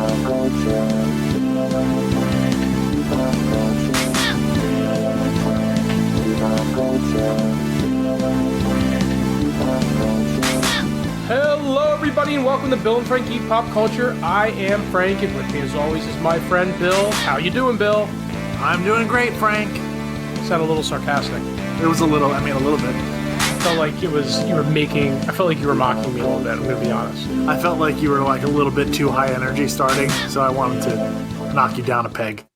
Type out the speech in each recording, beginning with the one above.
Hello, everybody, and welcome to Bill and Frank Eat Pop Culture. I am Frank, and with me, as always, is my friend Bill. How you doing, Bill? I'm doing great, Frank. Sound a little sarcastic. It was a little bit. I felt like you were mocking me a little bit, I'm going to be honest. I felt like you were like a little bit too high energy starting, so I wanted to knock you down a peg.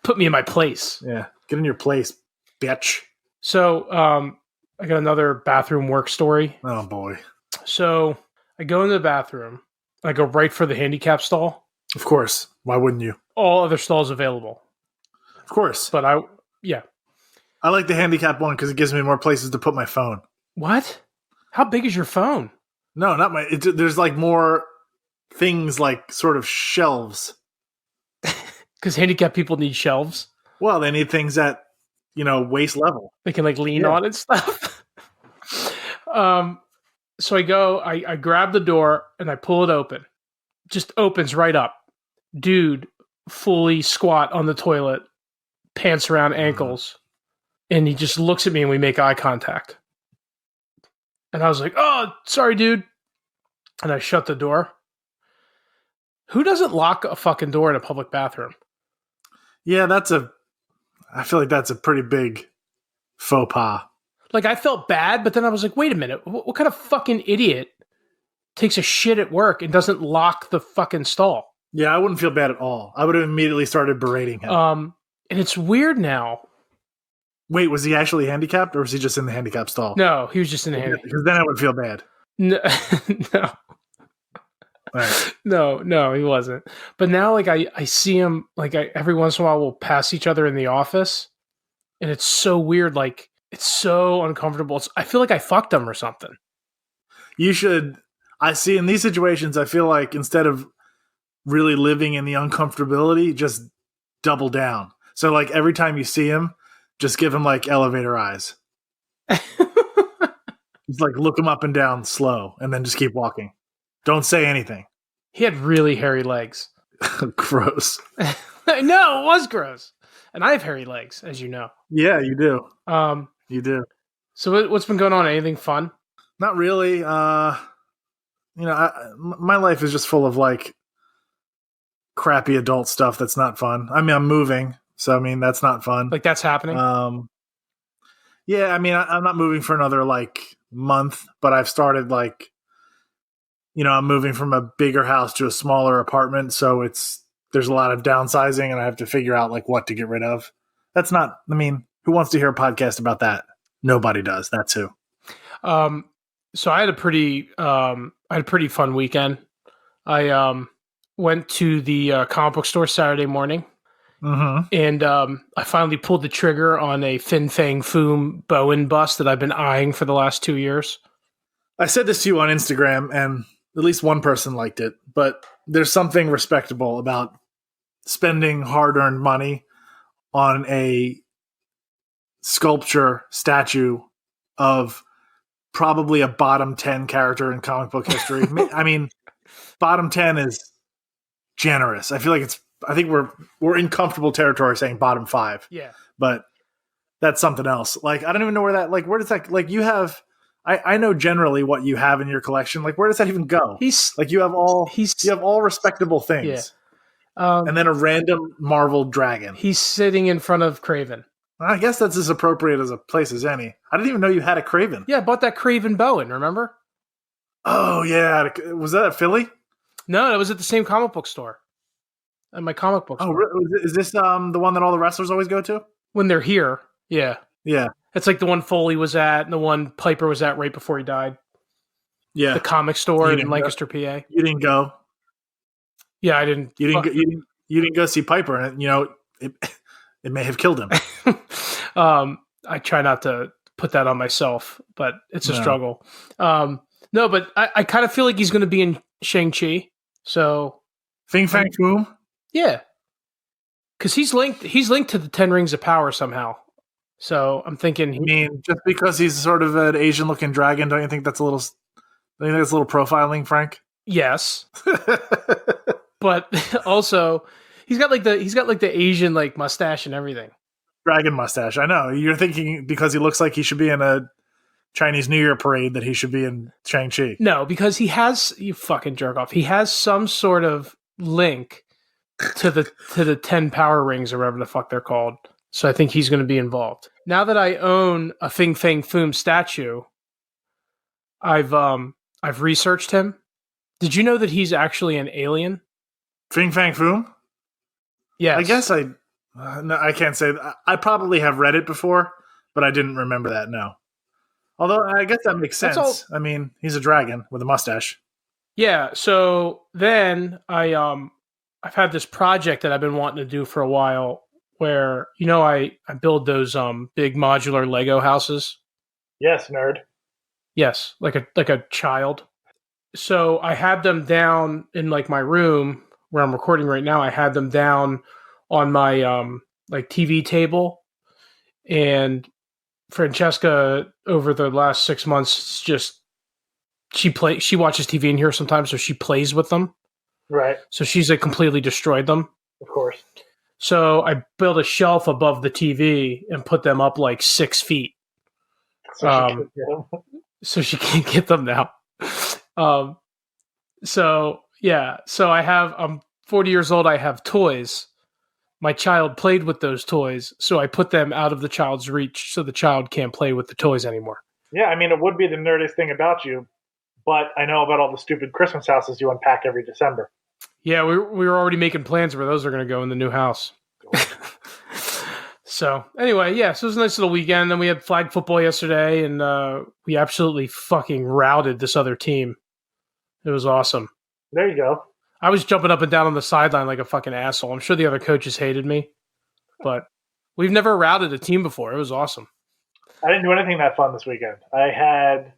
Put me in my place. Yeah, get in your place, bitch. So, I got another bathroom work story. Oh, boy. So, I go into the bathroom, and I go right for the handicap stall. Of course. Why wouldn't you? All other stalls available. Of course. But I like the handicap one because it gives me more places to put my phone. What? How big is your phone? No, not my... there's like more things like sort of shelves. Because handicapped people need shelves. Well, they need things at, waist level. They can like lean on and stuff. So I go, I grab the door and I pull it open. Just opens right up. Dude, fully squat on the toilet, pants around ankles. And he just looks at me and we make eye contact. And I was like, oh, sorry, dude. And I shut the door. Who doesn't lock a fucking door in a public bathroom? Yeah, I feel like that's a pretty big faux pas. Like, I felt bad, but then I was like, wait a minute. What kind of fucking idiot takes a shit at work and doesn't lock the fucking stall? Yeah, I wouldn't feel bad at all. I would have immediately started berating him. And it's weird now. Wait, was he actually handicapped or was he just in the handicap stall? No, he was just in the handicap. Because then I would feel bad. No. All right. No, he wasn't. But now, like, I see him, like, every once in a while we'll pass each other in the office. And it's so weird. Like, it's so uncomfortable. I feel like I fucked him or something. You should. I see in these situations, I feel like instead of really living in the uncomfortability, just double down. So, like, every time you see him, just give him, like, elevator eyes. Just, like, look him up and down slow, and then just keep walking. Don't say anything. He had really hairy legs. Gross. No, it was gross. And I have hairy legs, as you know. Yeah, you do. You do. So what's been going on? Anything fun? Not really. My life is just full of, like, crappy adult stuff that's not fun. I mean, I'm moving. So, I mean, that's not fun. Like, that's happening? Yeah, I mean, I'm not moving for another, like, month, but I've started, like, I'm moving from a bigger house to a smaller apartment, so there's a lot of downsizing, and I have to figure out, like, what to get rid of. That's not, I mean, who wants to hear a podcast about that? Nobody does. That's who. So I had a pretty fun weekend. I went to the comic book store Saturday morning. Mm-hmm. And I finally pulled the trigger on a Fin Fang Foom Bowen bust that I've been eyeing for the last 2 years. I said this to you on Instagram, and at least one person liked it. But there's something respectable about spending hard-earned money on a sculpture statue of probably a bottom 10 character in comic book history. I mean, bottom 10 is generous. I think we're in comfortable territory saying bottom 5. Yeah. But that's something else. Like, I don't even know where does that, like, you have, I know generally what you have in your collection. Like, where does that even go? You have all respectable things. Yeah. And then a random Marvel dragon. He's sitting in front of Craven. I guess that's as appropriate as a place as any. I didn't even know you had a Craven. Yeah, I bought that Craven Bowen, remember? Oh, yeah. Was that at Philly? No, it was at the same comic book store. At my comic book store. Oh, really? Is this the one that all the wrestlers always go to? When they're here, yeah. Yeah. It's like the one Foley was at and the one Piper was at right before he died. Yeah. The comic store in Lancaster, PA. You didn't go. Yeah, I didn't. You didn't go see Piper, and it may have killed him. I try not to put that on myself, but it's a struggle. No, but I kind of feel like he's going to be in Shang-Chi. So Fin Fang Foom? Yeah. Because he's linked to the 10 Rings of Power somehow. So I'm thinking... I mean, just because he's sort of an Asian-looking dragon, don't you think that's a little profiling, Frank? Yes. but also he's got like the Asian like mustache and everything. Dragon mustache. I know. You're thinking because he looks like he should be in a Chinese New Year parade that he should be in Shang-Chi. No, because he has, you fucking jerk off. He has some sort of link to the 10 power rings or whatever the fuck they're called. So I think he's going to be involved. Now that I own a Fing Fang Foom statue, I've researched him. Did you know that he's actually an alien? Fing Fang Foom? Yes. I guess no, I can't say that. I probably have read it before, but I didn't remember that, no. Although I guess that makes sense. I mean, he's a dragon with a mustache. Yeah, so then I've had this project that I've been wanting to do for a while where, I build those big modular Lego houses. Yes, nerd. Yes, like a child. So I had them down in like my room where I'm recording right now. I had them down on my like TV table, and Francesca over the last 6 months just she watches TV in here sometimes, so she plays with them. Right. So she's like completely destroyed them. Of course. So I built a shelf above the TV and put them up like 6 feet. So she can't get them now. So I'm 40 years old. I have toys. My child played with those toys, so I put them out of the child's reach so the child can't play with the toys anymore. Yeah, I mean, it would be the nerdiest thing about you, but I know about all the stupid Christmas houses you unpack every December. Yeah, we were already making plans where those are going to go in the new house. So anyway, yeah, so it was a nice little weekend. Then we had flag football yesterday, and we absolutely fucking routed this other team. It was awesome. There you go. I was jumping up and down on the sideline like a fucking asshole. I'm sure the other coaches hated me, but we've never routed a team before. It was awesome. I didn't do anything that fun this weekend. I had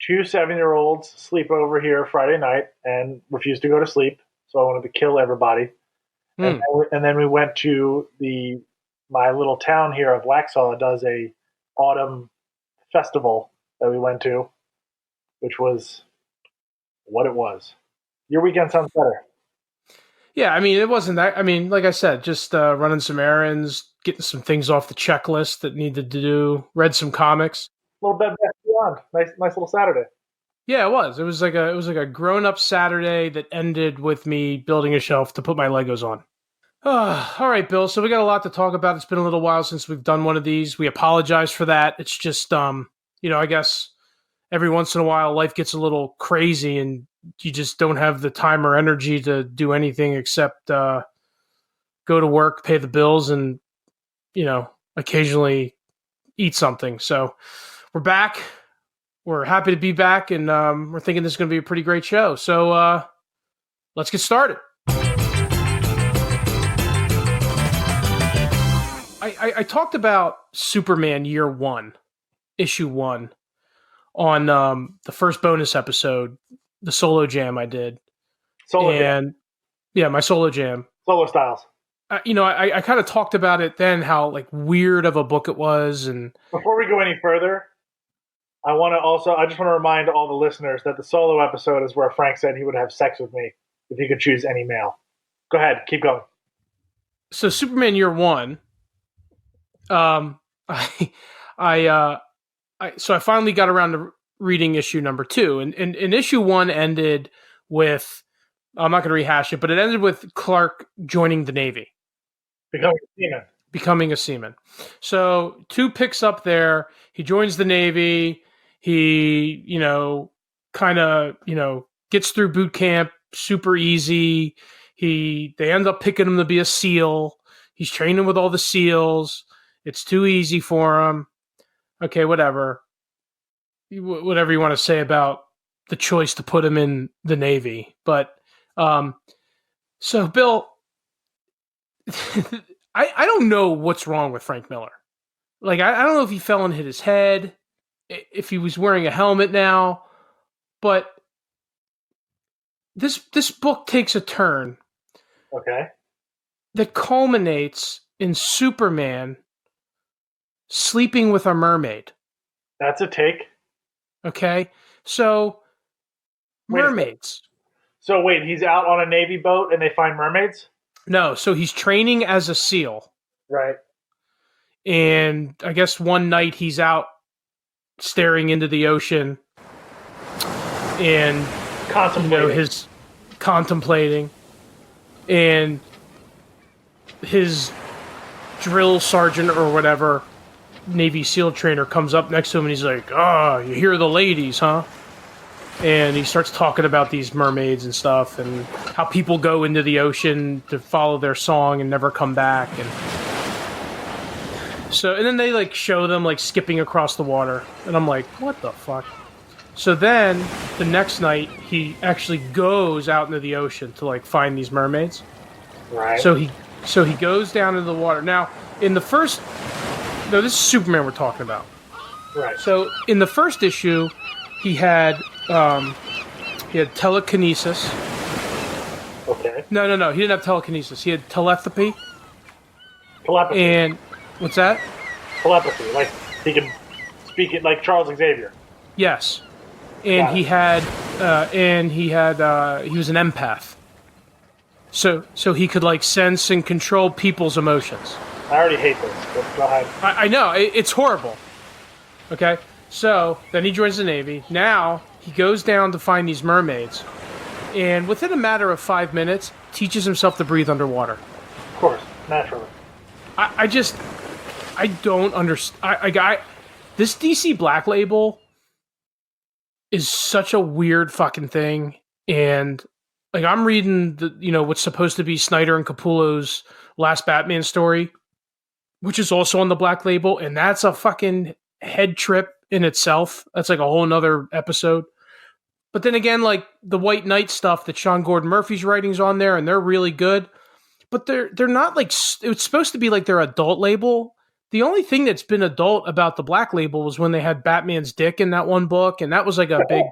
2 7-year-olds sleep over here Friday night and refused to go to sleep, so I wanted to kill everybody. And then we went to my little town here of Waxhaw does a autumn festival that we went to, which was what it was. Your weekend sounds better. Yeah, I mean, it wasn't that. I mean, like I said, just running some errands, getting some things off the checklist that needed to do, read some comics. A little Bed Bath Beyond. Nice little Saturday. Yeah, it was. It was like a grown-up Saturday that ended with me building a shelf to put my Legos on. All right, Bill. So we got a lot to talk about. It's been a little while since we've done one of these. We apologize for that. It's just, I guess every once in a while life gets a little crazy and you just don't have the time or energy to do anything except go to work, pay the bills, and, occasionally eat something. So we're back. We're happy to be back, and we're thinking this is going to be a pretty great show. So let's get started. I talked about Superman Year One, Issue 1, on the first bonus episode, the solo jam I did. Jam. Yeah, my solo jam. Solo styles. I kind of talked about it then, how like weird of a book it was. And before we go any further, I just want to remind all the listeners that the solo episode is where Frank said he would have sex with me if he could choose any male. Go ahead, keep going. So Superman Year One, so I finally got around to reading issue number 2, and issue 1 ended with, I'm not going to rehash it, but it ended with Clark joining the Navy. Becoming a seaman. So 2 picks up there. He joins the Navy. He, gets through boot camp super easy. They end up picking him to be a SEAL. He's training with all the SEALs. It's too easy for him. Okay, whatever. Whatever you want to say about the choice to put him in the Navy. But, so Bill, I don't know what's wrong with Frank Miller. Like, I don't know if he fell and hit his head, if he was wearing a helmet now, but this book takes a turn. Okay. That culminates in Superman sleeping with a mermaid. That's a take. Okay? So, mermaids. So wait, he's out on a Navy boat and they find mermaids? No, so he's training as a SEAL. Right. And I guess one night he's out staring into the ocean and Contemplating. Contemplating, and his drill sergeant or whatever Navy SEAL trainer comes up next to him and he's like, you hear the ladies, huh? And he starts talking about these mermaids and stuff and how people go into the ocean to follow their song and never come back. And then they like show them like skipping across the water. And I'm like, what the fuck? So then the next night he actually goes out into the ocean to like find these mermaids. Right. So he goes down into the water. Now, in the first... No, this is Superman we're talking about. Right. So in the first issue, he had telekinesis. Okay. No. He didn't have telekinesis. He had telepathy. Telepathy. And what's that? Telepathy. Like he can speak it like Charles Xavier. Yes. And he was an empath. So he could like sense and control people's emotions. I already hate this, but go ahead. I know, it's horrible. Okay? So, then he joins the Navy. Now, he goes down to find these mermaids. And within a matter of 5 minutes, teaches himself to breathe underwater. Of course, naturally. I don't understand. This DC Black Label is such a weird fucking thing. And, like, I'm reading what's supposed to be Snyder and Capullo's last Batman story, which is also on the Black Label, and that's a fucking head trip in itself. That's like a whole nother episode. But then again, like the White Knight stuff that Sean Gordon Murphy's writing's on there, and they're really good. But they're not like... It's supposed to be like their adult label. The only thing that's been adult about the Black Label was when they had Batman's dick in that one book, and that was like a big...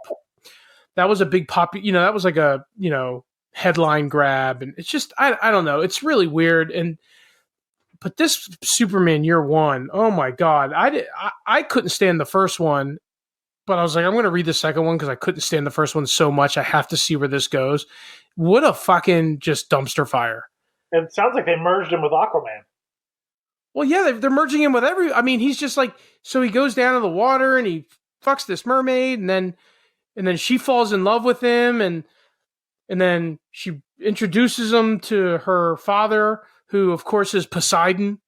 That was a big pop... that was like a, headline grab. And it's just... I don't know. It's really weird, But this Superman Year One, oh my god, I couldn't stand the first one, but I was like, I'm going to read the second one because I couldn't stand the first one so much. I have to see where this goes. What a fucking just dumpster fire! It sounds like they merged him with Aquaman. Well, yeah, they're merging him with he's just like, so he goes down to the water and he fucks this mermaid, and then she falls in love with him, and then she introduces him to her father, who of course is Poseidon,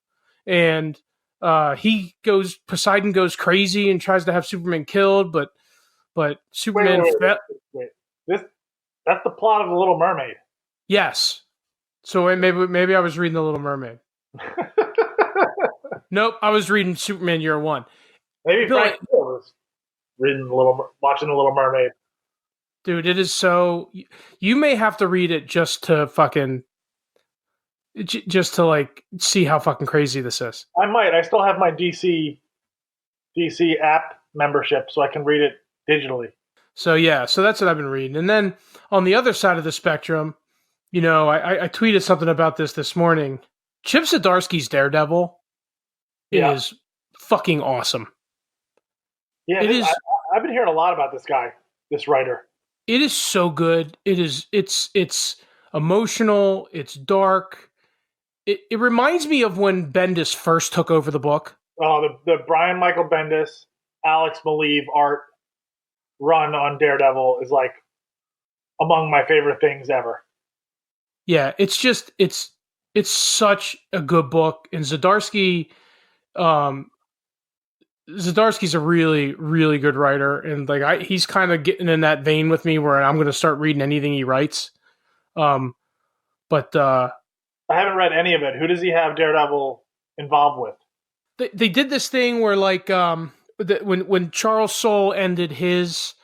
and Poseidon goes crazy and tries to have Superman killed, but Superman... Wait. That's the plot of The Little Mermaid. Yes. So maybe I was reading The Little Mermaid. Nope, I was reading Superman Year One. Maybe Frank was watching The Little Mermaid. Dude, it is so... You may have to read it just to like see how fucking crazy this is. I might. I still have my DC app membership, so I can read it digitally. So yeah, so that's what I've been reading. And then on the other side of the spectrum, I tweeted something about this morning. Chip Zdarsky's Daredevil is fucking awesome. Yeah, it is. I've been hearing a lot about this guy, this writer. It is so good. It's emotional. It's dark. It reminds me of when Bendis first took over the book. Oh, the Brian Michael Bendis, Alex Maleev art run on Daredevil is like among my favorite things ever. Yeah, it's such a good book, and Zdarsky's a really, really good writer, and like he's kind of getting in that vein with me where I'm going to start reading anything he writes. But I haven't read any of it. Who does he have Daredevil involved with? They did this thing where like when Charles Soule ended his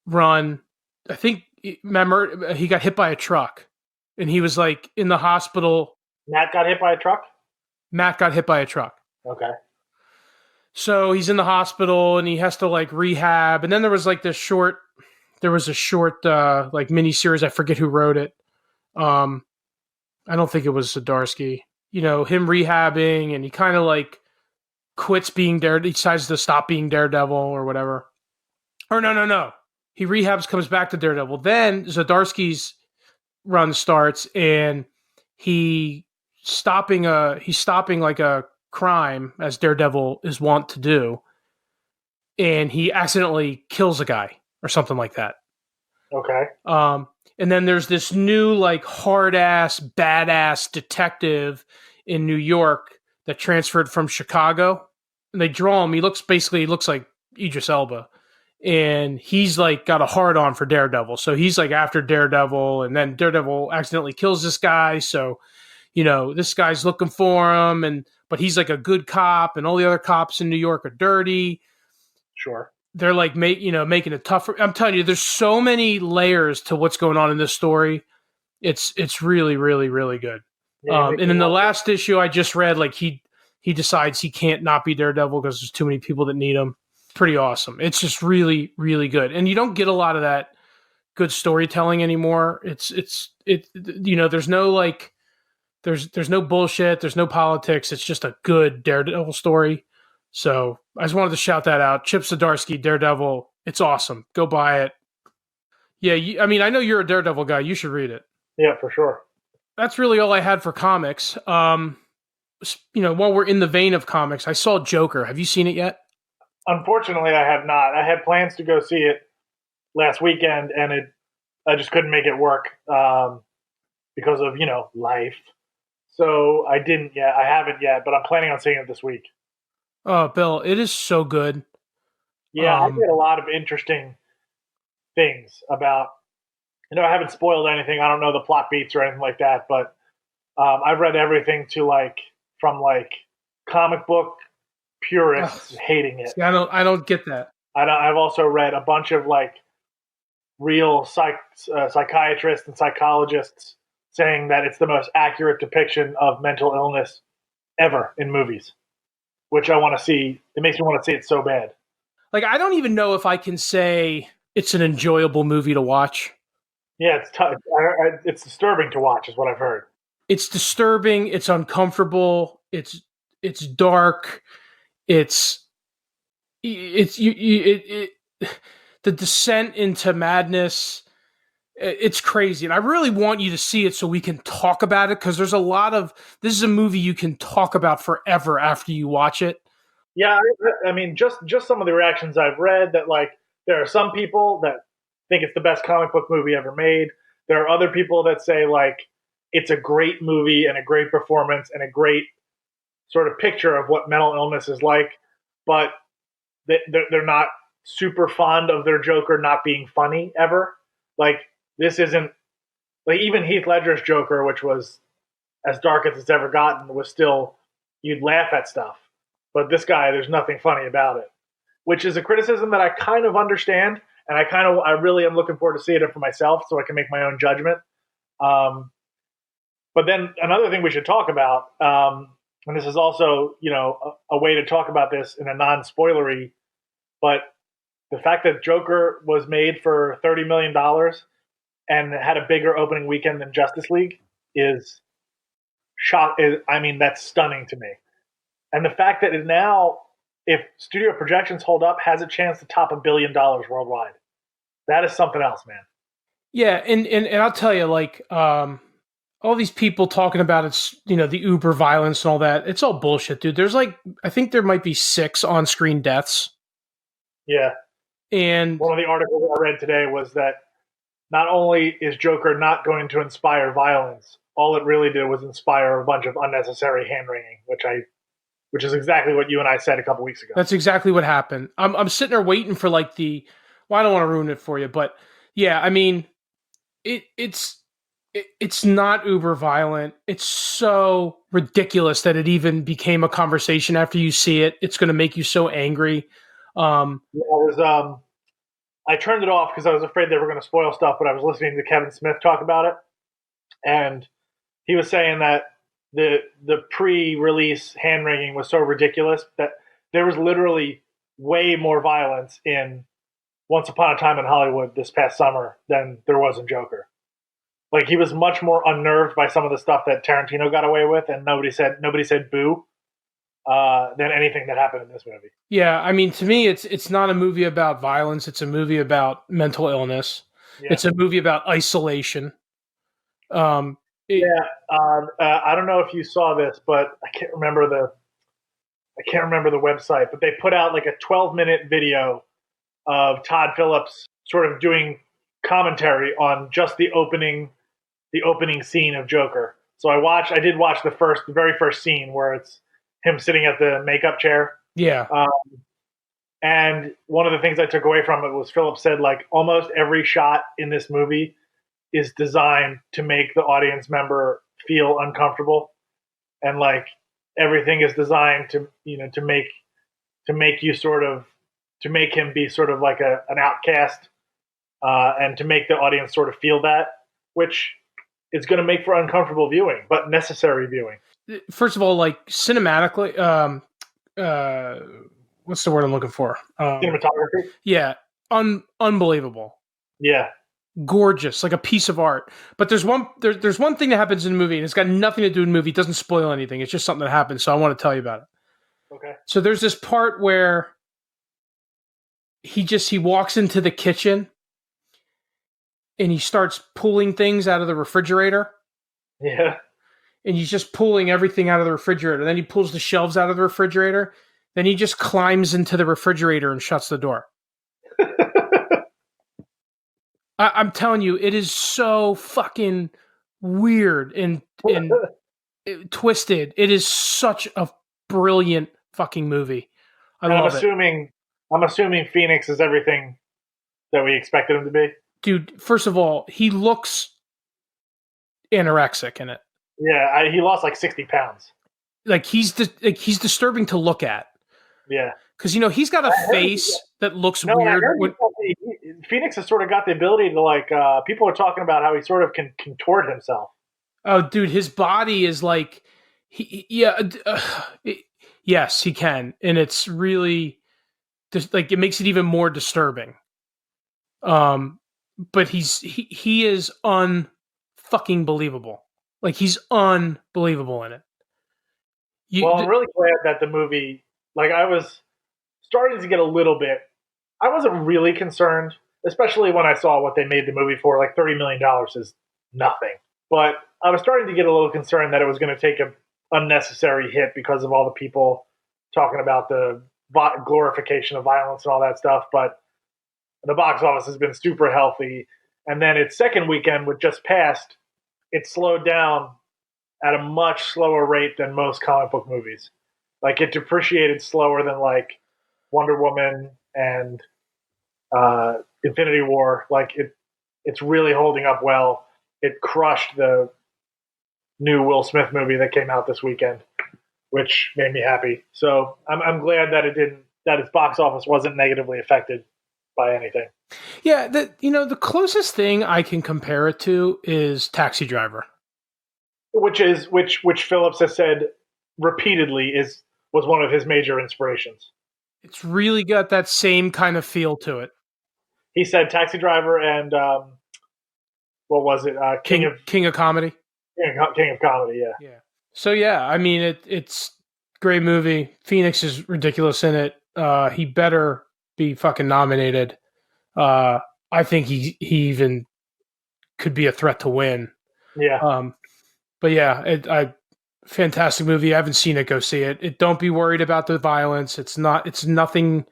run, I think remember he got hit by a truck, and he was like in the hospital. Matt got hit by a truck? Matt got hit by a truck. Okay. So he's in the hospital and he has to like rehab. And then there was like a short like mini series. I forget who wrote it. I don't think it was Zdarsky. Him rehabbing, and he kind of like quits being Daredevil. He decides to stop being Daredevil or whatever. Or no. He rehabs, comes back to Daredevil. Then Zdarsky's run starts, and he's stopping like a crime, as Daredevil is wont to do, and he accidentally kills a guy or something like that. Okay. And then there's this new like hard ass badass detective in New York that transferred from Chicago, and they draw him. He looks like Idris Elba, and he's like got a hard on for Daredevil. So he's like after Daredevil, and then Daredevil accidentally kills this guy. So, this guy's looking for him, but he's like a good cop, and all the other cops in New York are dirty. Sure. They're like making it tougher. I'm telling you, there's so many layers to what's going on in this story. It's really, really, really good. Yeah, And in the last issue I just read, like he decides he can't not be Daredevil because there's too many people that need him. Pretty awesome. It's just really, really good. And you don't get a lot of that good storytelling anymore. There's no like there's no bullshit, there's no politics. It's just a good Daredevil story. So I just wanted to shout that out. Chip Zdarsky, Daredevil. It's awesome. Go buy it. Yeah, I know you're a Daredevil guy. You should read it. Yeah, for sure. That's really all I had for comics. While we're in the vein of comics, I saw Joker. Have you seen it yet? Unfortunately, I have not. I had plans to go see it last weekend, and I just couldn't make it work because of life. So I didn't yet. I haven't yet, but I'm planning on seeing it this week. Oh, Bill, it is so good. Yeah, I get a lot of interesting things about. I haven't spoiled anything. I don't know the plot beats or anything like that, but I've read everything from comic book purists hating it. See, I don't get that. I've also read a bunch of real psychiatrists and psychologists saying that it's the most accurate depiction of mental illness ever in movies, which I want to see. It makes me want to see it so bad. Like, I don't even know if I can say it's an enjoyable movie to watch. Yeah, it's tough. It's disturbing to watch, is what I've heard. It's disturbing. It's uncomfortable. It's dark. The descent into madness. It's crazy, and I really want you to see it so we can talk about it, because there's a lot of this is a movie you can talk about forever after you watch it. Yeah, I mean, just some of the reactions I've read, that there are some people that think it's the best comic book movie ever made. There are other people that say it's a great movie and a great performance and a great sort of picture of what mental illness is like, but they're not super fond of their Joker not being funny ever. This isn't even Heath Ledger's Joker, which was as dark as it's ever gotten, was still, you'd laugh at stuff. But this guy, there's nothing funny about it, which is a criticism that I kind of understand. And I really am looking forward to seeing it for myself so I can make my own judgment. But then another thing we should talk about, and this is also, a way to talk about this in a non-spoilery, but the fact that Joker was made for $30 million and had a bigger opening weekend than Justice League is that's stunning to me. And the fact that it now, if studio projections hold up, has a chance to top $1 billion worldwide. That is something else, man. Yeah, and I'll tell you, all these people talking about it's, the uber violence and all that, it's all bullshit, dude. There's I think there might be 6 on-screen deaths. Yeah. And one of the articles I read today was that not only is Joker not going to inspire violence, all it really did was inspire a bunch of unnecessary hand-wringing, which is exactly what you and I said a couple weeks ago. That's exactly what happened. I'm sitting there waiting for I don't want to ruin it for you, but yeah, I mean, it's not uber violent. It's so ridiculous that it even became a conversation after you see it. It's going to make you so angry. I turned it off because I was afraid they were going to spoil stuff, but I was listening to Kevin Smith talk about it, and he was saying that the pre-release hand-wringing was so ridiculous that there was literally way more violence in Once Upon a Time in Hollywood this past summer than there was in Joker. He was much more unnerved by some of the stuff that Tarantino got away with, and nobody said boo. than anything that happened in this movie. Yeah, I mean, to me, it's not a movie about violence. It's a movie about mental illness. Yeah. It's a movie about isolation. Um, it- Yeah, I don't know if you saw this, but I can't remember the website. But they put out like a 12-minute video of Todd Phillips sort of doing commentary on just the opening scene of Joker. So I did watch the very first scene where it's him sitting at the makeup chair. yeah, And one of the things I took away from it was Phillips said like almost every shot in this movie is designed to make the audience member feel uncomfortable, and like everything is designed to make you sort of to make him be sort of like an outcast, and to make the audience sort of feel that, which is going to make for uncomfortable viewing, but necessary viewing. first of all, like cinematically, what's the word I'm looking for? Cinematography, Yeah, unbelievable, yeah. gorgeous, like a piece of art. But there's one thing that happens in the movie, and it's got nothing to do with the movie. It doesn't spoil anything. It's just something that happens. So I want to tell you about it. Okay. So there's this part where he walks into the kitchen and he starts pulling things out of the refrigerator. Yeah. And he's just pulling everything out of the refrigerator. Then he pulls the shelves out of the refrigerator. Then he just climbs into the refrigerator and shuts the door. I'm telling you, it is so fucking weird and twisted. It is such a brilliant fucking movie. I'm assuming Phoenix is everything that we expected him to be. Dude, first of all, he looks anorexic in it. Yeah, he lost like 60 pounds. Like he's disturbing to look at. Yeah, because he's got a face that looks weird. Phoenix has sort of got the ability to like. People are talking about how he sort of can contort himself. Oh, dude, his body is like, yes, he can, and it's really just like it makes it even more disturbing. But he is unfucking believable. Like he's unbelievable in it. I'm really glad that the movie, like I was starting to get a little bit, I wasn't really concerned, especially when I saw what they made the movie for. Like $30 million is nothing. But I was starting to get a little concerned that it was going to take an unnecessary hit because of all the people talking about the glorification of violence and all that stuff. But the box office has been super healthy. And then its second weekend, which just passed, it slowed down at a much slower rate than most comic book movies. Like it depreciated slower than like Wonder Woman and Infinity War. Like it's really holding up well. It crushed the new Will Smith movie that came out this weekend, which made me happy. So I'm glad that that its box office wasn't negatively affected by anything. Yeah, the closest thing I can compare it to is Taxi Driver, which Phillips has said repeatedly was one of his major inspirations. It's really got that same kind of feel to it. He said Taxi Driver and what was it? King of Comedy. King of Comedy, yeah. Yeah. So yeah, I mean it's great movie. Phoenix is ridiculous in it. He better be fucking nominated. I think he even could be a threat to win. Yeah. But yeah, fantastic movie. I haven't seen it. Go see it. Don't be worried about the violence. It's nothing.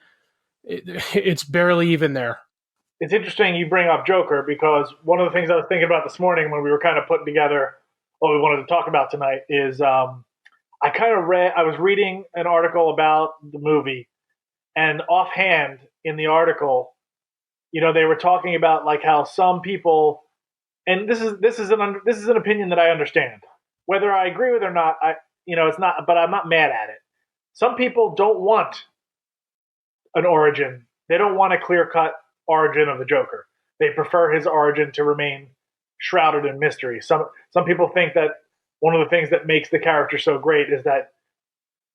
It's barely even there. It's interesting you bring up Joker because one of the things I was thinking about this morning when we were kind of putting together what we wanted to talk about tonight is I was reading an article about the movie, and offhand in the article, they were talking about like how some people, and this is an opinion that I understand. Whether I agree with it or not, it's not, but I'm not mad at it. Some people don't want an origin. They don't want a clear-cut origin of the Joker. They prefer his origin to remain shrouded in mystery. Some people think that one of the things that makes the character so great is that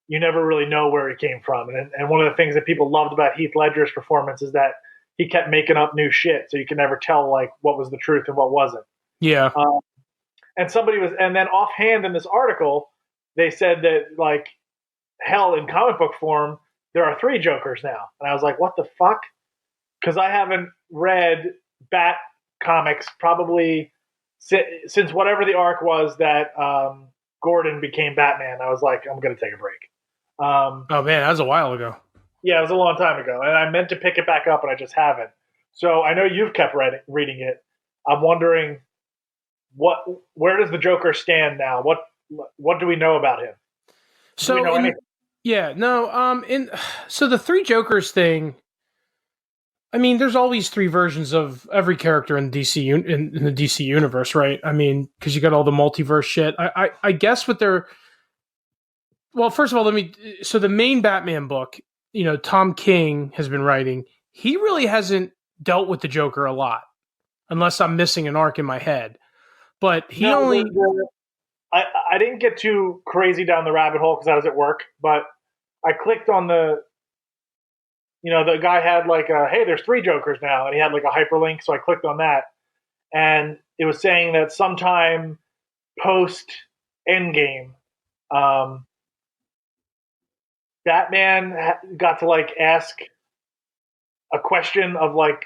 you never really know where he came from. And one of the things that people loved about Heath Ledger's performance is that he kept making up new shit, so you can never tell like what was the truth and what wasn't. Yeah. And then offhand in this article, they said that like hell, in comic book form, there are 3 Jokers now. And I was like, what the fuck? Because I haven't read Bat comics probably since whatever the arc was that Gordon became Batman. I was like, I'm going to take a break. Oh man, that was a while ago. Yeah, it was a long time ago, and I meant to pick it back up, and I just haven't. So I know you've kept reading it. I'm wondering where does the Joker stand now? What do we know about him? So so the 3 Jokers thing. I mean, there's always 3 versions of every character in DC in the DC universe, right? I mean, because you got all the multiverse shit. I guess what they're well, first of all, so the main Batman book, Tom King has been writing. He really hasn't dealt with the Joker a lot, unless I'm missing an arc in my head. But I didn't get too crazy down the rabbit hole because I was at work, but I clicked on the guy had like hey, there's 3 Jokers now, and he had like a hyperlink, so I clicked on that, and it was saying that sometime post Endgame, Batman got to like ask a question of like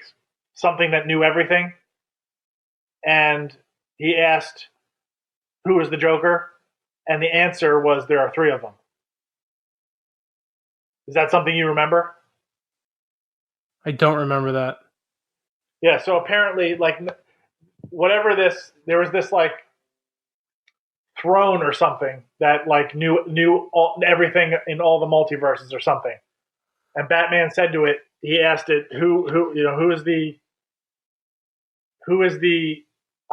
something that knew everything, and he asked, "Who is the Joker?" And the answer was, "There are 3 of them." Is that something you remember? I don't remember that. Yeah. So apparently, like there was this like throne or something that like knew everything in all the multiverses or something. And Batman said to it, he asked it, who is the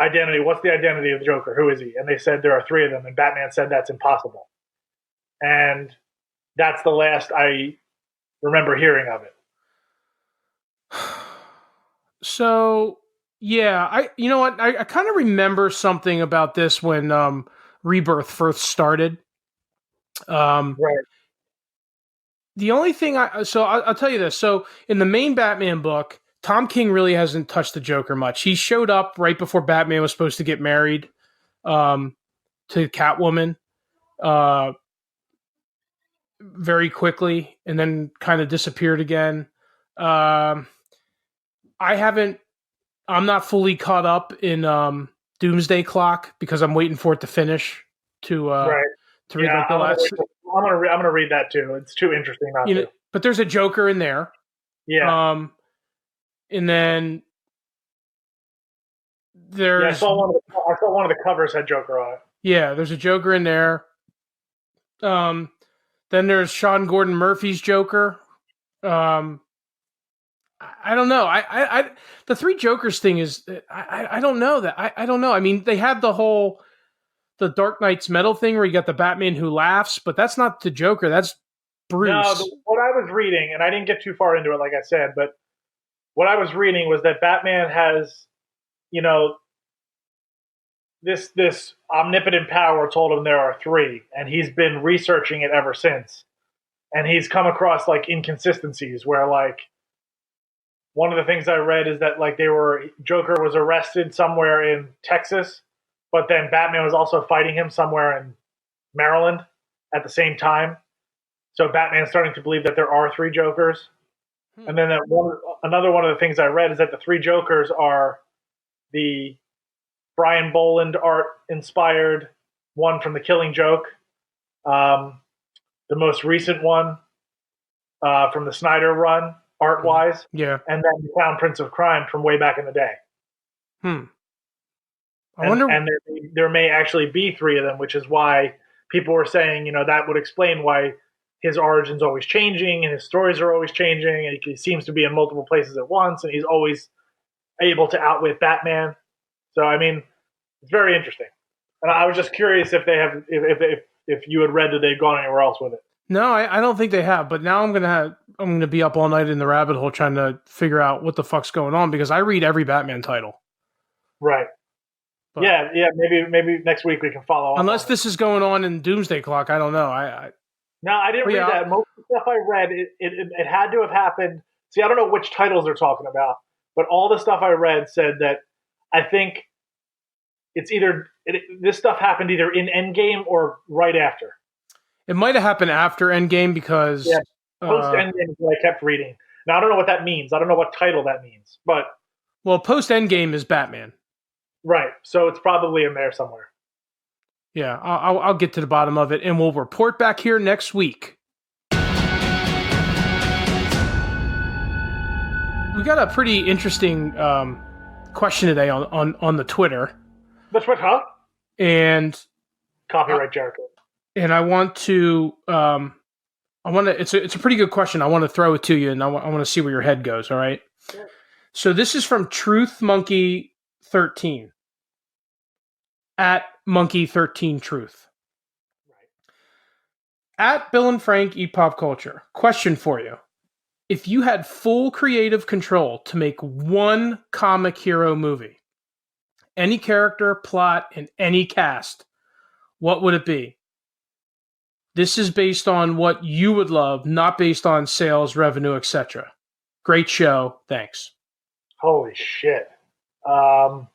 identity? What's the identity of the Joker? Who is he? And they said there are 3 of them. And Batman said that's impossible. And that's the last I remember hearing of it. So yeah, you know what? I kind of remember something about this when Rebirth first started. Right. The only thing I'll tell you this. So in the main Batman book, Tom King really hasn't touched the Joker much. He showed up right before Batman was supposed to get married to Catwoman very quickly, and then kind of disappeared again. I'm not fully caught up in Doomsday Clock because I'm waiting for it to finish to right. to read like the last. I'm gonna read that too. It's too interesting not to. But there's a Joker in there. Yeah. And then there's I saw one of the covers had Joker on it. Yeah, there's a Joker in there. Then there's Sean Gordon Murphy's Joker. I don't know. I the 3 Jokers thing is I don't know that. I don't know. I mean, they had the Dark Knight's Metal thing where you got the Batman who laughs, but that's not the Joker. That's Bruce. No, what I was reading, and I didn't get too far into it, like I said, but what I was reading was that Batman has, this omnipotent power told him there are 3, and he's been researching it ever since. And he's come across like inconsistencies where like one of the things I read is that like Joker was arrested somewhere in Texas, but then Batman was also fighting him somewhere in Maryland at the same time. So Batman's starting to believe that there are 3 Jokers. And then another one of the things I read is that the 3 Jokers are the Brian Boland art inspired one from The Killing Joke, the most recent one from the Snyder run, art wise, yeah, and then the Clown Prince of Crime from way back in the day. I wonder. And there may actually be 3 of them, which is why people were saying, that would explain why his origin's always changing and his stories are always changing, and he seems to be in multiple places at once, and he's always able to outwit Batman. So, I mean, it's very interesting. And I was just curious if they have, if you had read that they'd gone anywhere else with it. No, I don't think they have. But now I'm gonna be up all night in the rabbit hole trying to figure out what the fuck's going on because I read every Batman title. Right. But, yeah. Maybe next week we can follow up. Unless this is going on in Doomsday Clock, I don't know. No, I didn't read that. Most of the stuff I read, it had to have happened. See, I don't know which titles they're talking about, but all the stuff I read said that I think it's this stuff happened either in Endgame or right after. It might have happened after Endgame because post Endgame is what I kept reading. Now I don't know what that means. I don't know what title that means, but post Endgame is Batman. Right, so it's probably in there somewhere. Yeah, I'll get to the bottom of it, and we'll report back here next week. We got a pretty interesting question today on the Twitter. The Twitter? And copyright Jericho. And I want to it's a pretty good question. I want to throw it to you, and I want to see where your head goes. All right. Yeah. So this is from Truth Monkey 13 at Monkey 13 Truth. Right. At Bill and Frank Eat Pop Culture. Question for you: if you had full creative control to make one comic hero movie, any character, plot, and any cast, what would it be? This is based on what you would love, not based on sales, revenue, etc. Great show. Thanks. Holy shit. I'm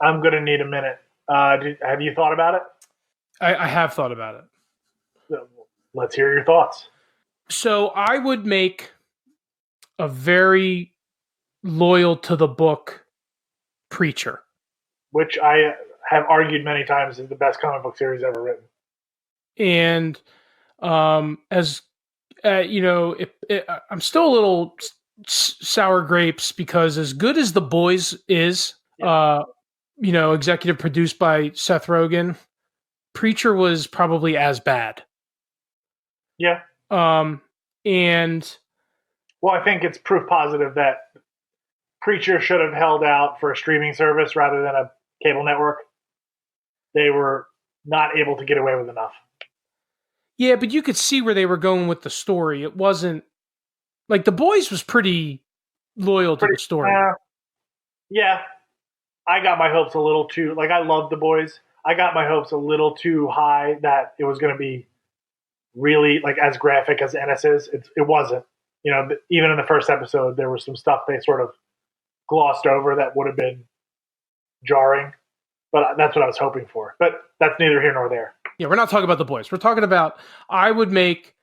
going to need a minute. Have you thought about it? I have thought about it. Let's hear your thoughts. So I would make a very loyal to the book Preacher. Which I have argued many times is the best comic book series ever written. And as I'm still a little sour grapes because as good as The Boys is, executive produced by Seth Rogen, Preacher was probably as bad. Yeah. And well, I think it's proof positive that Preacher should have held out for a streaming service rather than a cable network. They were not able to get away with enough. Yeah, but you could see where they were going with the story. It wasn't like The Boys was pretty loyal to the story. Yeah. I got my hopes a little too, I loved The Boys. I got my hopes a little too high that it was going to be really as graphic as Ennis is. It wasn't. Even in the first episode, there was some stuff they sort of glossed over that would have been jarring. But that's what I was hoping for. But that's neither here nor there. Yeah, we're not talking about The Boys. We're talking about I would make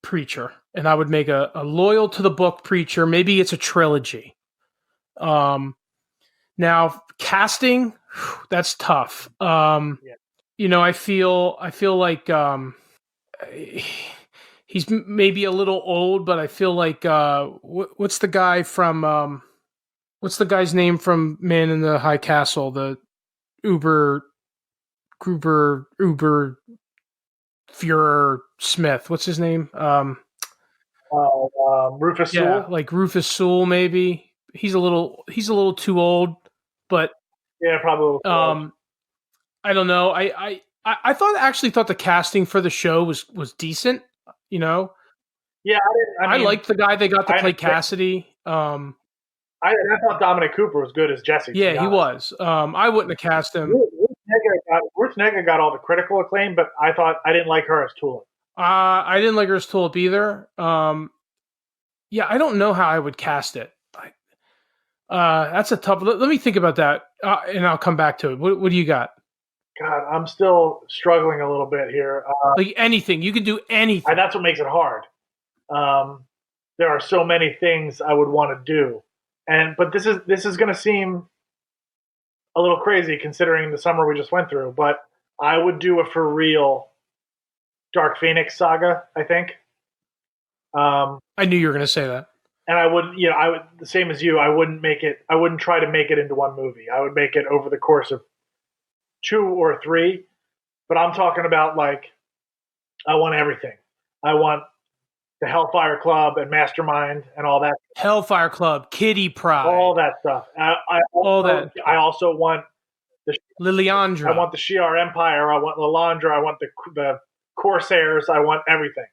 Preacher, and I would make a loyal to the book Preacher. Maybe it's a trilogy. Now casting, that's tough. I feel like he's maybe a little old, but I feel like what's the guy from what's the guy's name from Man in the High Castle? The Gruber Führer Smith. What's his name? Rufus Sewell. Yeah, like Rufus Sewell. Maybe he's a little too old, but yeah, probably. I don't know. I actually thought the casting for the show was decent. Yeah, I liked the guy they got to play Cassidy. I thought Dominic Cooper was good as Jesse. Yeah, he was. I wouldn't have cast him. Ruth Negga got all the critical acclaim, but I didn't like her as Tulip. I didn't like her as Tulip either. Yeah, I don't know how I would cast it. That's a tough. Let me think about that, and I'll come back to it. What do you got? God, I'm still struggling a little bit here. Anything you can do, anything. That's what makes it hard. There are so many things I would want to do, but this is going to seem a little crazy considering the summer we just went through. But I would do a for real Dark Phoenix saga. I think. I knew you were going to say that. And I would, the same as you. I wouldn't try to make it into one movie. I would make it over the course of 2 or 3. But I'm talking about I want everything. I want the Hellfire Club and Mastermind and all that. Hellfire Club, Kitty Pryde, all that stuff. I also want the Lilandra. I want the Shi'ar Empire. I want Lilandra. I want the Corsairs. I want everything.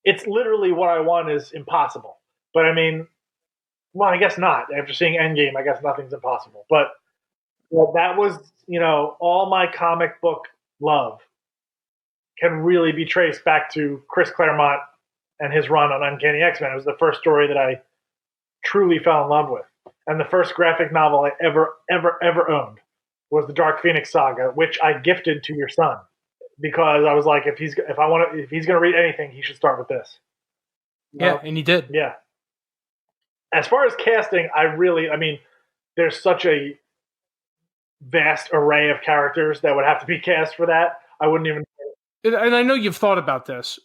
It's literally what I want is impossible. But I mean, well, I guess not. After seeing Endgame, I guess nothing's impossible. But that was, all my comic book love can really be traced back to Chris Claremont and his run on Uncanny X-Men. It was the first story that I truly fell in love with. And the first graphic novel I ever owned was the Dark Phoenix saga, which I gifted to your son. because I was like, if he's gonna read anything, he should start with this. Yeah, and he did. Yeah. As far as casting, there's such a vast array of characters that would have to be cast for that. I wouldn't even. And I know you've thought about this.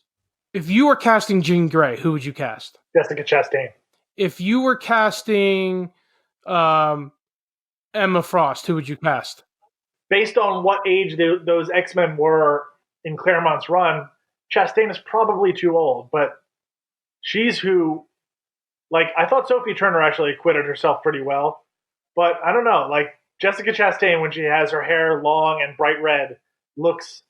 If you were casting Jean Grey, who would you cast? Jessica Chastain. If you were casting Emma Frost, who would you cast? Based on what age those X-Men were in Claremont's run, Chastain is probably too old, but she's who. Like, I thought Sophie Turner actually acquitted herself pretty well, but I don't know. Like, Jessica Chastain, when she has her hair long and bright red, looks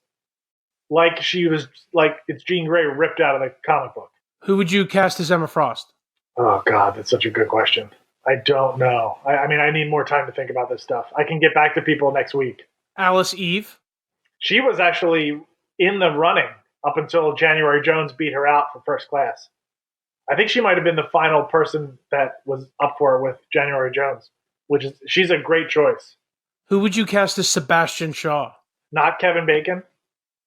like she was like it's Jean Grey ripped out of the comic book. Who would you cast as Emma Frost? Oh God, that's such a good question. I don't know. I need more time to think about this stuff. I can get back to people next week. Alice Eve? She was actually in the running up until January Jones beat her out for First Class. I think she might have been the final person that was up for it with January Jones, she's a great choice. Who would you cast as Sebastian Shaw? Not Kevin Bacon,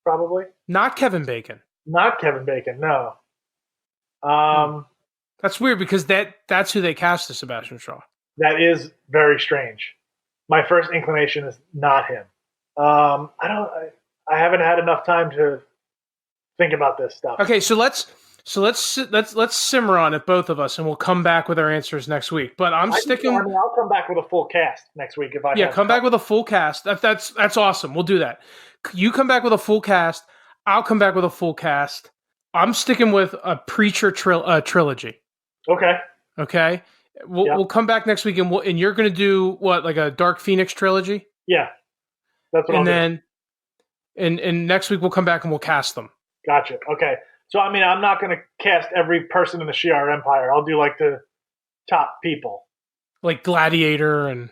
probably. Not Kevin Bacon. Not Kevin Bacon, no. That's weird because that's who they cast as Sebastian Shaw. That is very strange. My first inclination is not him. I haven't had enough time to think about this stuff. Okay, so let's simmer on it, both of us, and we'll come back with our answers next week. But I'll come back with a full cast next week if I. Yeah, come back with a full cast. That's awesome. We'll do that. You come back with a full cast. I'll come back with a full cast. I'm sticking with a Preacher trilogy. Okay. Okay. We'll come back next week, and you're going to do what, like a Dark Phoenix trilogy? Yeah, that's what. And next week we'll come back and we'll cast them. Gotcha. Okay. So, I'm not going to cast every person in the Shi'ar Empire. I'll do, like, the top people. Like Gladiator and...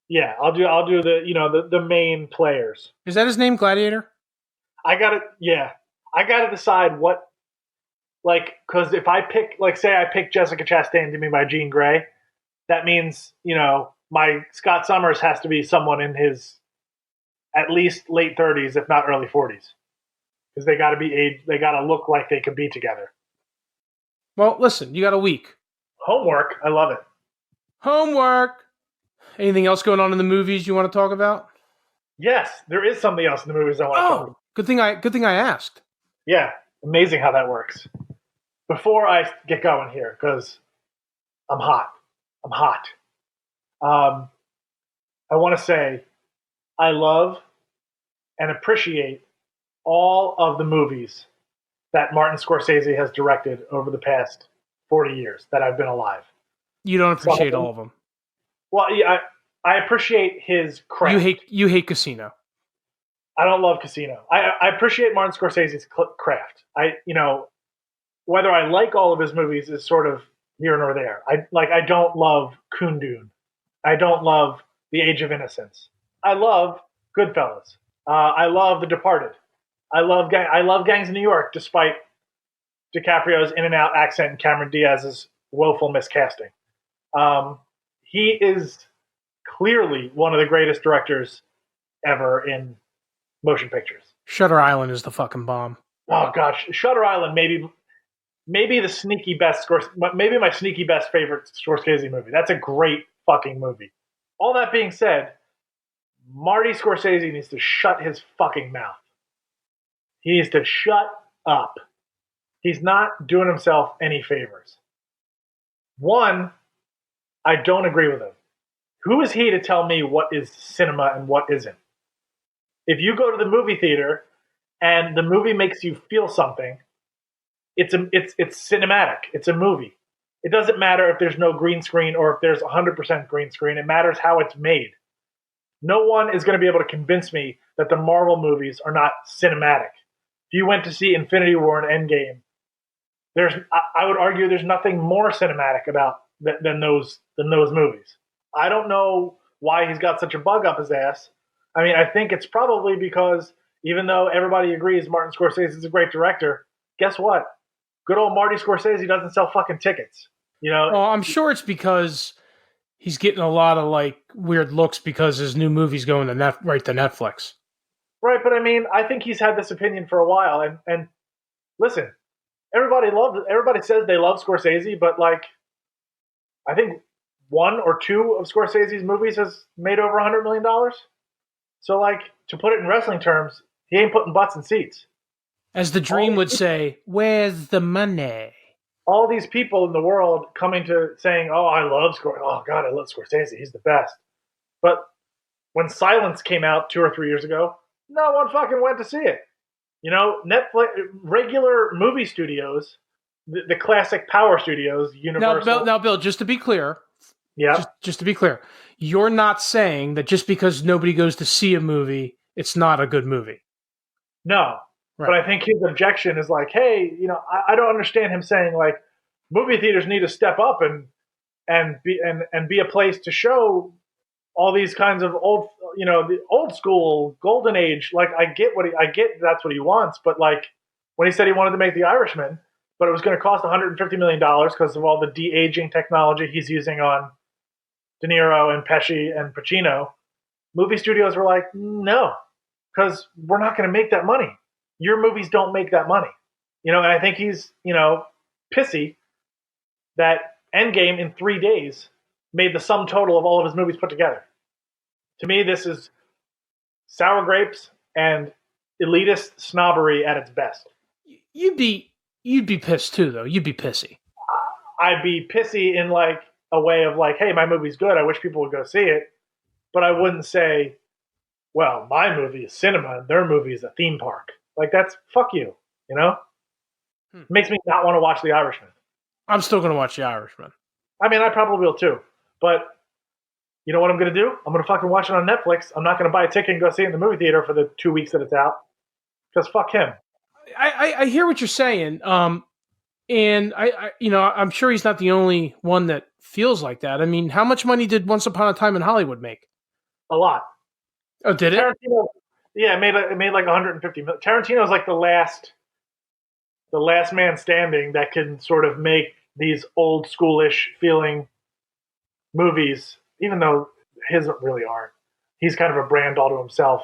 Yeah, I'll do the main players. Is that his name, Gladiator? I got to decide what... Like, because if I pick... Like, say I pick Jessica Chastain to be my Jean Grey, that means, my Scott Summers has to be someone in his at least late 30s, if not early 40s. Because they got to look like they could be together. Well, listen, you got a week. Homework, I love it. Homework. Anything else going on in the movies you want to talk about? Yes, there is something else in the movies I want to talk about. Good thing I asked. Yeah, amazing how that works. Before I get going here, because I'm hot. I want to say I love and appreciate all of the movies that Martin Scorcese has directed over the past 40 years that I've been alive. You don't appreciate all of them. Well, yeah, I appreciate his craft. You hate Casino. I don't love Casino. I appreciate Martin Scorsese's craft. Whether I like all of his movies is sort of here nor there. I don't love Kundun. I don't love The Age of Innocence. I love Goodfellas. I love The Departed. I love Gangs of New York, despite DiCaprio's in and out accent and Cameron Diaz's woeful miscasting. He is clearly one of the greatest directors ever in motion pictures. Shutter Island is the fucking bomb. Oh gosh, Shutter Island maybe the sneaky best maybe my sneaky best favorite Scorsese movie. That's a great fucking movie. All that being said, Marty Scorsese needs to shut his fucking mouth. He needs to shut up. He's not doing himself any favors. One, I don't agree with him. Who is he to tell me what is cinema and what isn't? If you go to the movie theater and the movie makes you feel something, it's cinematic. It's a movie. It doesn't matter if there's no green screen or if there's 100% green screen. It matters how it's made. No one is going to be able to convince me that the Marvel movies are not cinematic. If you went to see Infinity War and Endgame, I would argue there's nothing more cinematic about than those movies. I don't know why he's got such a bug up his ass. I mean, I think it's probably because even though everybody agrees Martin Scorsese is a great director, guess what? Good old Marty Scorsese doesn't sell fucking tickets. Well, I'm sure it's because he's getting a lot of like weird looks because his new movie's going to right to Netflix. Right, but I mean, I think he's had this opinion for a while, and listen, everybody says they love Scorsese, but like, I think one or two of Scorsese's movies has made over $100 million. So, like, to put it in wrestling terms, he ain't putting butts in seats. As the Dream would say, where's the money? All these people in the world coming to saying, "Oh, I love Scorsese. Oh God, I love Scorsese. He's the best." But when Silence came out 2 or 3 years ago, no one fucking went to see it. You know, Netflix, regular movie studios, the classic power studios, Universal. Now, Bill, just to be clear, Yeah. just to be clear, you're not saying that just because nobody goes to see a movie, it's not a good movie. No. Right. But I think his objection is like, hey, you know, I don't understand him saying like movie theaters need to step up and be a place to show all these kinds of old, you know, the old school golden age. Like I get that's what he wants, but like when he said he wanted to make The Irishman, but it was going to cost $150 million because of all the de-aging technology he's using on De Niro and Pesci and Pacino, movie studios were like, no, because we're not going to make that money. Your movies don't make that money. You know, and I think he's, you know, pissy that Endgame in 3 days made the sum total of all of his movies put together. To me, this is sour grapes and elitist snobbery at its best. You'd be pissed too, though. You'd be pissy. I'd be pissy in like a way of like, hey, my movie's good. I wish people would go see it. But I wouldn't say, well, my movie is cinema and their movie is a theme park. Like, that's fuck you, you know? It makes me not want to watch The Irishman. I'm still going to watch The Irishman. I mean, I probably will too. But you know what I'm going to do? I'm going to fucking watch it on Netflix. I'm not going to buy a ticket and go see it in the movie theater for the 2 weeks that it's out. Because fuck him. I hear what you're saying. And I you know, I'm sure he's not the only one that feels like that. I mean, how much money did Once Upon a Time in Hollywood make? A lot. Oh, did it? Tarantino, yeah, it made like 150 million. Tarantino's like the last man standing that can sort of make these old schoolish feeling movies, even though his really aren't. He's kind of a brand all to himself.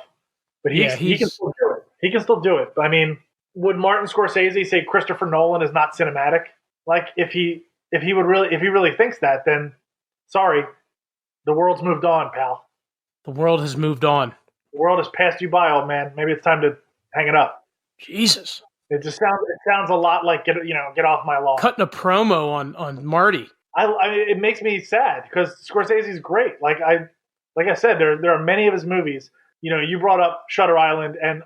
But he can still do it. He can still do it. But I mean, would Martin Scorcese say Christopher Nolan is not cinematic? Like if he really thinks that, then sorry, the world's moved on, pal. The world has moved on. The world has passed you by, old man. Maybe it's time to hang it up. Jesus. It sounds a lot like get off my lawn. Cutting a promo on Marty. I mean, it makes me sad because Scorsese's great. Like I said, there are many of his movies. You know, you brought up Shutter Island, and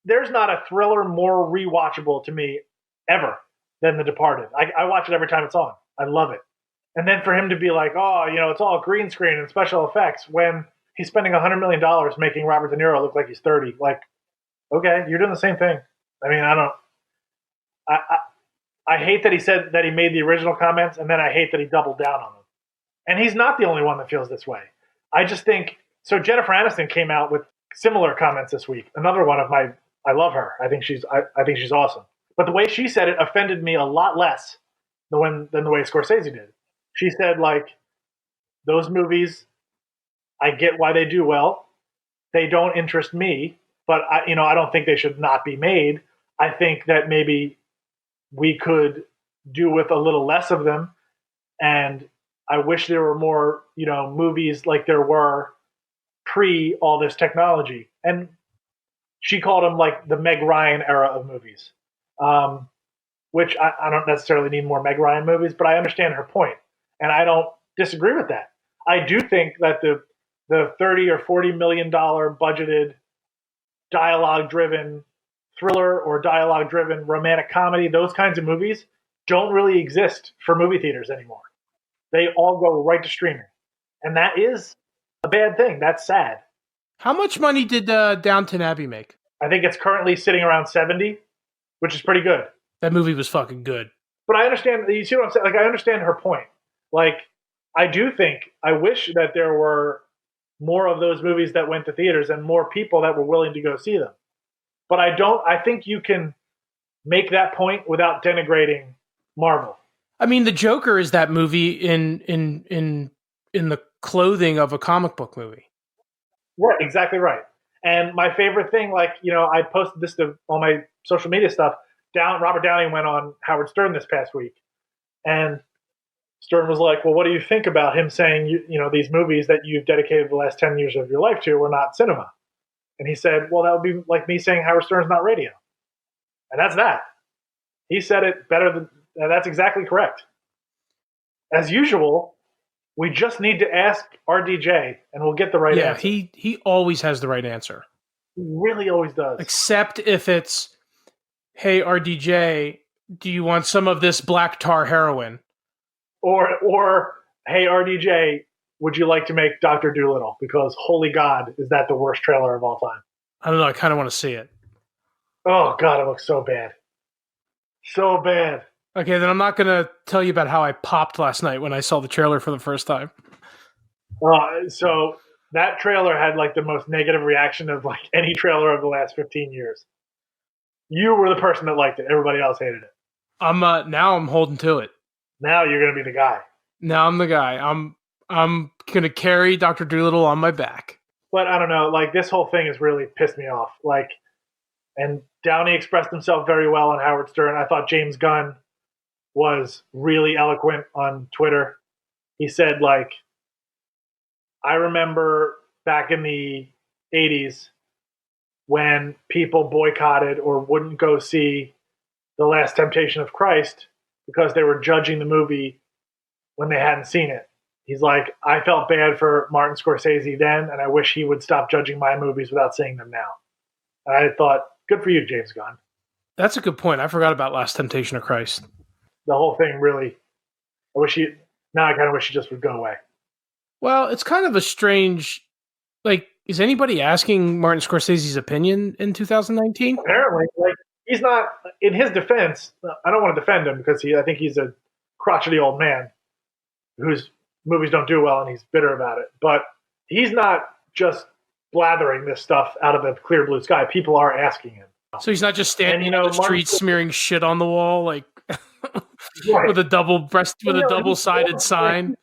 there's not a thriller more rewatchable to me ever than The Departed. I watch it every time it's on. I love it. And then for him to be like, oh, you know, it's all green screen and special effects when he's spending $100 million making Robert De Niro look like he's 30. Like, okay, you're doing the same thing. I mean, I hate that he said that he made the original comments, and then I hate that he doubled down on them. And he's not the only one that feels this way. I just think so. Jennifer Aniston came out with similar comments this week. Another one of my, I love her. I think she's awesome. But the way she said it offended me a lot less than the way Scorsese did. She said, like, those movies, I get why they do well. They don't interest me, but I don't think they should not be made. I think that maybe we could do with a little less of them. And I wish there were more, you know, movies like there were pre all this technology. And she called them like the Meg Ryan era of movies, which I don't necessarily need more Meg Ryan movies, but I understand her point. And I don't disagree with that. I do think that the $30 or $40 million budgeted dialogue-driven thriller or dialogue-driven romantic comedy, those kinds of movies don't really exist for movie theaters anymore. They all go right to streaming. And that is a bad thing. That's sad. How much money did Downton Abbey make? I think it's currently sitting around 70, which is pretty good. That movie was fucking good. But I understand, you see what I'm saying? Like, I understand her point. Like, I wish that there were more of those movies that went to theaters and more people that were willing to go see them. But I think you can make that point without denigrating Marvel. I mean, The Joker is that movie in the clothing of a comic book movie. Right, exactly right. And my favorite thing, like, I posted this to all my social media stuff. Robert Downey went on Howard Stern this past week, and Stern was like, "Well, what do you think about him saying, these movies that you've dedicated the last 10 years of your life to were not cinema?" And he said, "Well, that would be like me saying Howard Stern's not radio." And that's that. He said it better than that's exactly correct. As usual, we just need to ask RDJ, and we'll get the right answer. Yeah, he always has the right answer. He really always does. Except if it's, "Hey, RDJ, do you want some of this black tar heroin?" Or "Hey, RDJ, would you like to make Dr. Dolittle? Because holy God, is that the worst trailer of all time?" I don't know. I kind of want to see it. Oh God, it looks so bad. So bad. Okay, then I'm not going to tell you about how I popped last night when I saw the trailer for the first time. So that trailer had like the most negative reaction of like any trailer of the last 15 years. You were the person that liked it. Everybody else hated it. Now I'm holding to it. Now you're going to be the guy. Now I'm the guy. I'm going to carry Dr. Dolittle on my back. But I don't know. Like, this whole thing has really pissed me off. Like, and Downey expressed himself very well on Howard Stern. I thought James Gunn was really eloquent on Twitter. He said, like, "I remember back in the 80s when people boycotted or wouldn't go see The Last Temptation of Christ because they were judging the movie when they hadn't seen it." He's like, "I felt bad for Martin Scorcese then, and I wish he would stop judging my movies without seeing them now." And I thought, good for you, James Gunn. That's a good point. I forgot about Last Temptation of Christ. The whole thing really, now I kind of wish he just would go away. Well, it's kind of a strange, like, is anybody asking Martin Scorsese's opinion in 2019? Apparently, like, he's not, in his defense, I don't want to defend him because I think he's a crotchety old man whose movies don't do well and he's bitter about it. But he's not just blathering this stuff out of the clear blue sky. People are asking him. So he's not just standing in the street smearing shit on the wall, like right. with a double-sided sign.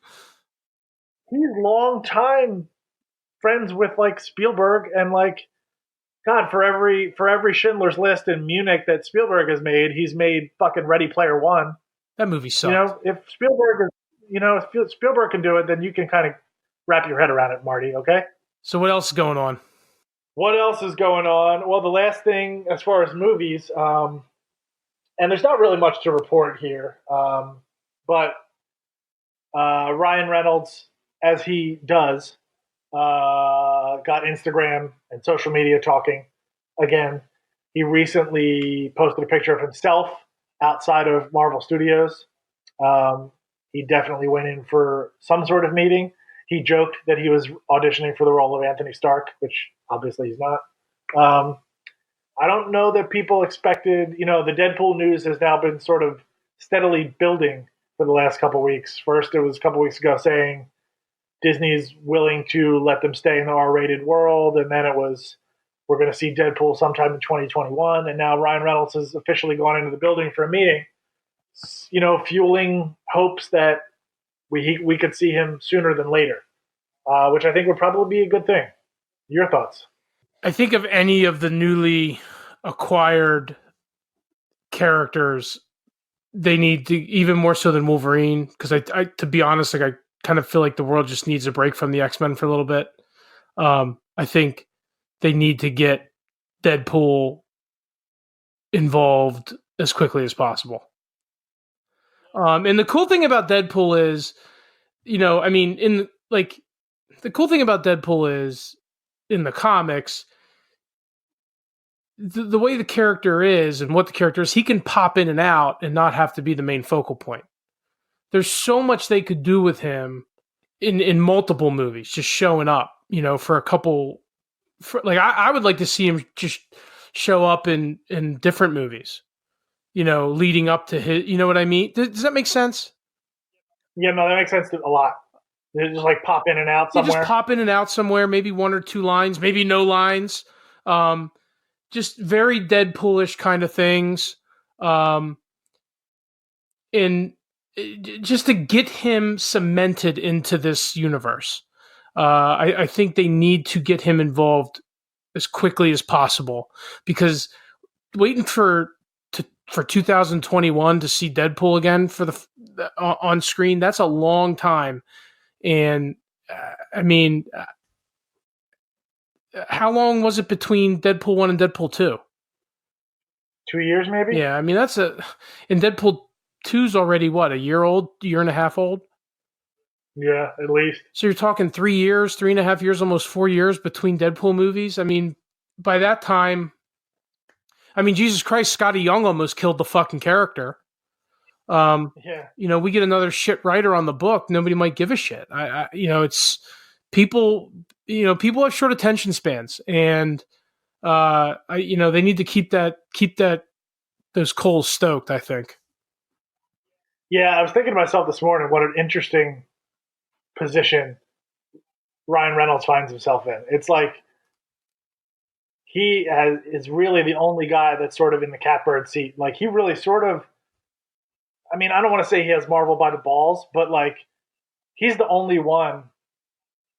He's long time friends with like Spielberg, and like, God, for every Schindler's List in Munich that Spielberg has made, he's made fucking Ready Player One. That movie sucked. If Spielberg can do it, then you can kind of wrap your head around it, Marty. Okay. So what else is going on? What else is going on? Well, the last thing as far as movies, and there's not really much to report here, but Ryan Reynolds, as he does, got Instagram and social media talking again. He recently posted a picture of himself outside of Marvel Studios. He definitely went in for some sort of meeting. He joked that he was auditioning for the role of Anthony Stark, which obviously he's not. I don't know that people expected, the Deadpool news has now been sort of steadily building for the last couple of weeks. First, it was a couple of weeks ago saying Disney's willing to let them stay in the R-rated world. And then it was, we're going to see Deadpool sometime in 2021. And now Ryan Reynolds has officially gone into the building for a meeting, fueling hopes that we could see him sooner than later, which I think would probably be a good thing. Your thoughts? I think of any of the newly acquired characters, they need to, even more so than Wolverine, because I to be honest, like, I kind of feel like the world just needs a break from the X-Men for a little bit. I think they need to get Deadpool involved as quickly as possible. And the cool thing about Deadpool is, the cool thing about Deadpool is, in the comics, the way the character is and what the character is, he can pop in and out and not have to be the main focal point. There's so much they could do with him in multiple movies, just showing up, for a couple. I would like to see him just show up in different movies, leading up to his, you know what I mean? Does that make sense? Yeah, no, that makes sense a lot. They just like pop in and out somewhere. Just pop in and out somewhere, maybe one or two lines, maybe no lines. Just very Deadpoolish kind of things. And just to get him cemented into this universe. I think they need to get him involved as quickly as possible, because waiting for 2021 to see Deadpool again for on screen, that's a long time. And I mean, how long was it between Deadpool 1 and Deadpool 2? 2 years, maybe? Yeah, I mean, and Deadpool 2's already, what, a year old, year and a half old? Yeah, at least. So you're talking 3 years, 3.5 years, almost 4 years between Deadpool movies. I mean, by that time, I mean, Jesus Christ, Scotty Young almost killed the fucking character. Yeah. We get another shit writer on the book, nobody might give a shit. It's people, people have short attention spans, and they need to keep those coals stoked, I think. Yeah, I was thinking to myself this morning, what an interesting position Ryan Reynolds finds himself in. It's like is really the only guy that's sort of in the catbird seat. Like, he really sort of, I mean, I don't want to say he has Marvel by the balls, but like, he's the only one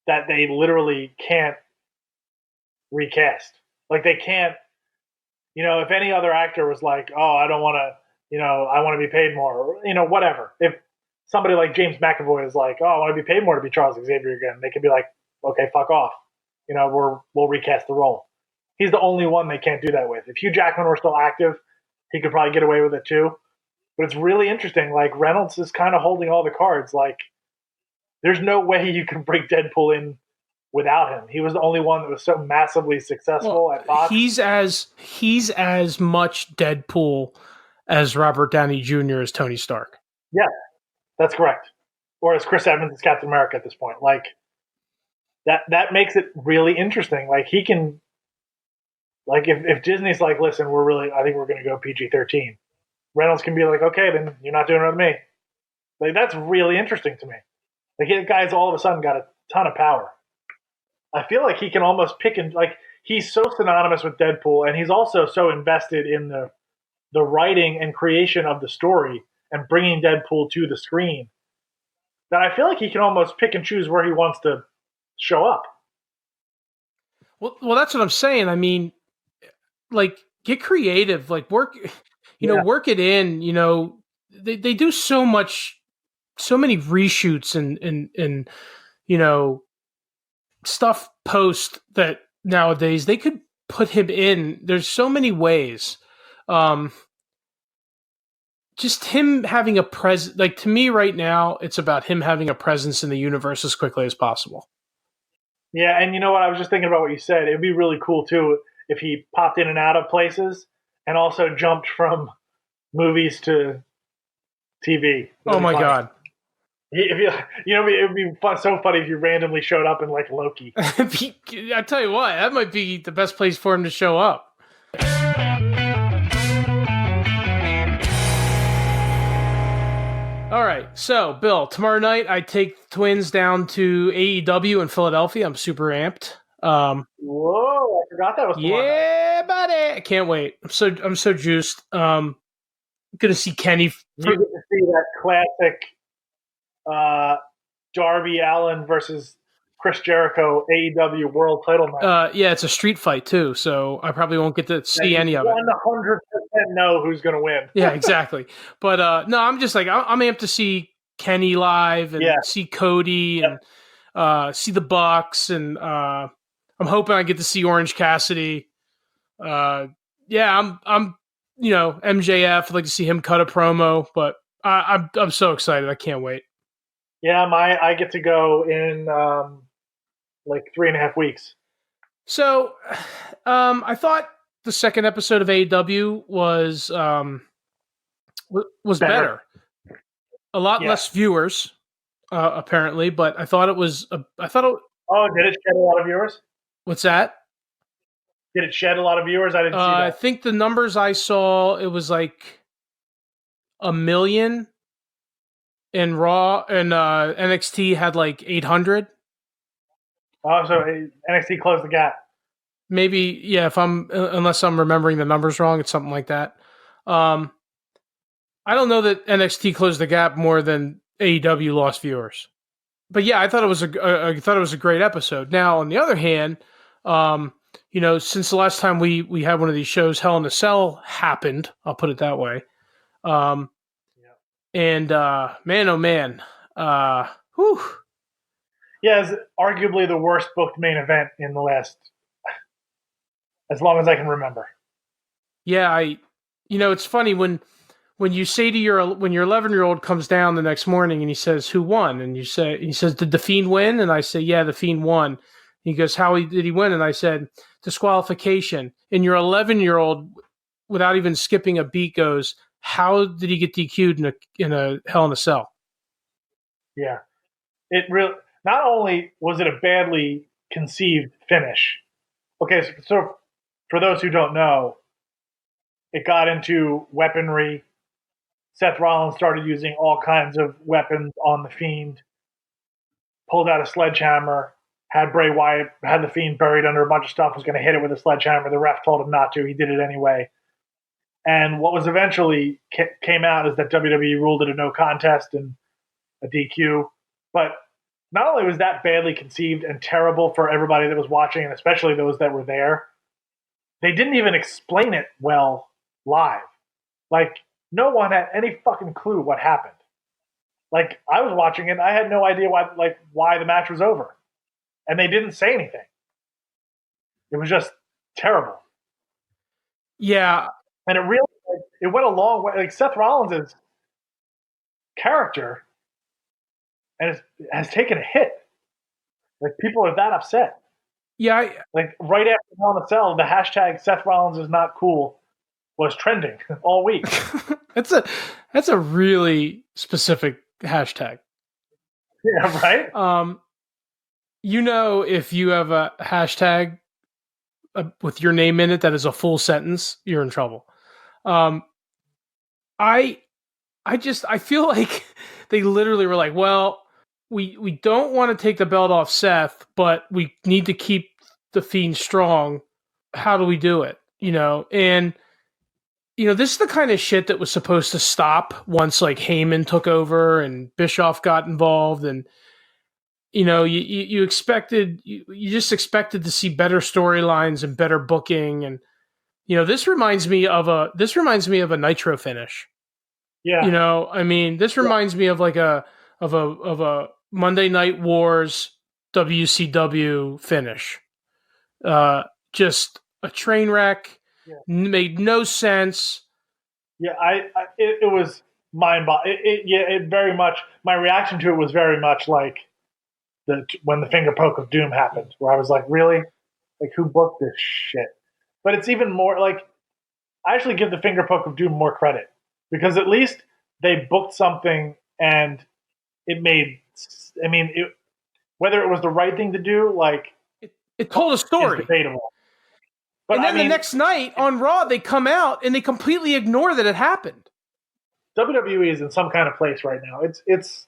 that they literally can't recast. Like, they can't, if any other actor was like, oh, I don't want to, I want to be paid more, or, whatever. If somebody like James McAvoy is like, oh, I want to be paid more to be Charles Xavier again, they could be like, okay, fuck off. We'll recast the role. He's the only one they can't do that with. If Hugh Jackman were still active, he could probably get away with it too. But it's really interesting. Like, Reynolds is kind of holding all the cards. Like, there's no way you can bring Deadpool in without him. He was the only one that was so massively successful at Fox. He's as much Deadpool as Robert Downey Jr. is Tony Stark. Yeah, that's correct. Or as Chris Evans is Captain America at this point. Like, that makes it really interesting. Like, he can, like, if Disney's like, listen, I think we're going to go PG-13. Reynolds can be like, okay, then you're not doing it with me. Like, that's really interesting to me. Like, the guy's all of a sudden got a ton of power. I feel like he can almost pick and, like, he's so synonymous with Deadpool, and he's also so invested in the writing and creation of the story and bringing Deadpool to the screen that I feel like he can almost pick and choose where he wants to show up. Well, that's what I'm saying. I mean, like, get creative, like, work it in. They do so many reshoots and stuff post that nowadays they could put him in. There's so many ways. Just him having a presence, like, to me right now, it's about him having a presence in the universe as quickly as possible. Yeah, and you know what? I was just thinking about what you said. It'd be really cool too if he popped in and out of places and also jumped from movies to TV. Oh my God. If it'd be so funny if you randomly showed up in, like, Loki. I tell you what, that might be the best place for him to show up. All right, so Bill, tomorrow night I take the Twins down to AEW in Philadelphia. I'm super amped. Whoa, I forgot that was tomorrow night. Yeah, buddy, I can't wait. I'm so juiced. Gonna see Kenny. You get to see that classic Darby Allin versus Chris Jericho AEW World Title match. Yeah, it's a street fight too, so I probably won't get to see any of it. 100% know who's going to win. Yeah, exactly. But no, I'm just like, I'm amped to see Kenny live and see Cody and see the Bucks, and I'm hoping I get to see Orange Cassidy. I'm MJF. I'd like to see him cut a promo, but I'm so excited. I can't wait. Yeah, I get to go in like 3.5 weeks. So, I thought the second episode of AEW was better. A lot less viewers, apparently, but I thought it was. Oh, did it shed a lot of viewers? What's that? Did it shed a lot of viewers? I didn't see that. I think the numbers I saw, it was like 1 million. And Raw and NXT had like 800. Oh, so NXT closed the gap. Maybe, yeah. Unless I'm remembering the numbers wrong, it's something like that. I don't know that NXT closed the gap more than AEW lost viewers. But yeah, I thought it was a great episode. Now, on the other hand, since the last time we had one of these shows, Hell in a Cell happened. I'll put it that way. And man, oh man, whew. Yeah, it's arguably the worst booked main event in the last, as long as I can remember. Yeah, it's funny when you say to when your 11-year-old comes down the next morning and he says, "Who won?" and he says, "Did the Fiend win?" And I say, "Yeah, the Fiend won." He goes, "How did he win?" And I said, "Disqualification." And your 11-year-old, without even skipping a beat, goes, "How did he get DQ'd in a Hell in a Cell?" Yeah, it really. Not only was it a badly conceived finish. Okay, so for those who don't know, it got into weaponry. Seth Rollins started using all kinds of weapons on the Fiend. Pulled out a sledgehammer. Had Bray Wyatt had the Fiend buried under a bunch of stuff. Was going to hit it with a sledgehammer. The ref told him not to. He did it anyway. And what was eventually came out is that WWE ruled it a no contest and a DQ. But not only was that badly conceived and terrible for everybody that was watching, and especially those that were there, they didn't even explain it well live. Like, no one had any fucking clue what happened. Like, I was watching it, I had no idea why the match was over. And they didn't say anything. It was just terrible. Yeah. And it went a long way. Like, Seth Rollins' character has taken a hit. Like, people are that upset. Yeah. Like, right after Hell in a Cell, the hashtag Seth Rollins is not cool was trending all week. That's a really specific hashtag. Yeah, right? If you have a hashtag with your name in it that is a full sentence, you're in trouble. I feel like they literally were like, well, we don't want to take the belt off Seth, but we need to keep the Fiend strong. How do we do it? And this is the kind of shit that was supposed to stop once like Heyman took over and Bischoff got involved, and you just expected to see better storylines and better booking, and this reminds me of a Nitro finish. Yeah. This reminds me of like a Monday Night Wars WCW finish. Just a train wreck. Yeah. Made no sense. Yeah, it was mind-boggling. It very much. My reaction to it was very much like when the finger poke of doom happened, where I was like, really, like, who booked this shit? But it's even more like, I actually give the finger poke of doom more credit, because at least they booked something and it made. Whether it was the right thing to do, like, it told a story. Is debatable. But and then the next night on Raw, they come out and they completely ignore that it happened. WWE is in some kind of place right now. It's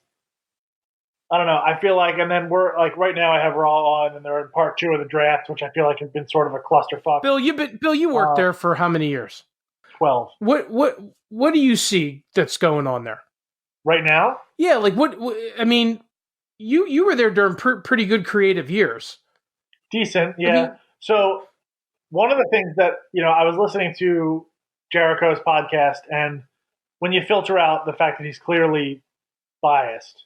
I don't know. I feel like, and then we're like, right now I have Raw on, and they're in part 2 of the draft, which I feel like has been sort of a clusterfuck. Bill, you worked there for how many years? 12. What do you see that's going on there right now? Yeah, like what I mean, you were there during pretty good creative years. Decent, yeah. So one of the things that, I was listening to Jericho's podcast, and when you filter out the fact that he's clearly biased,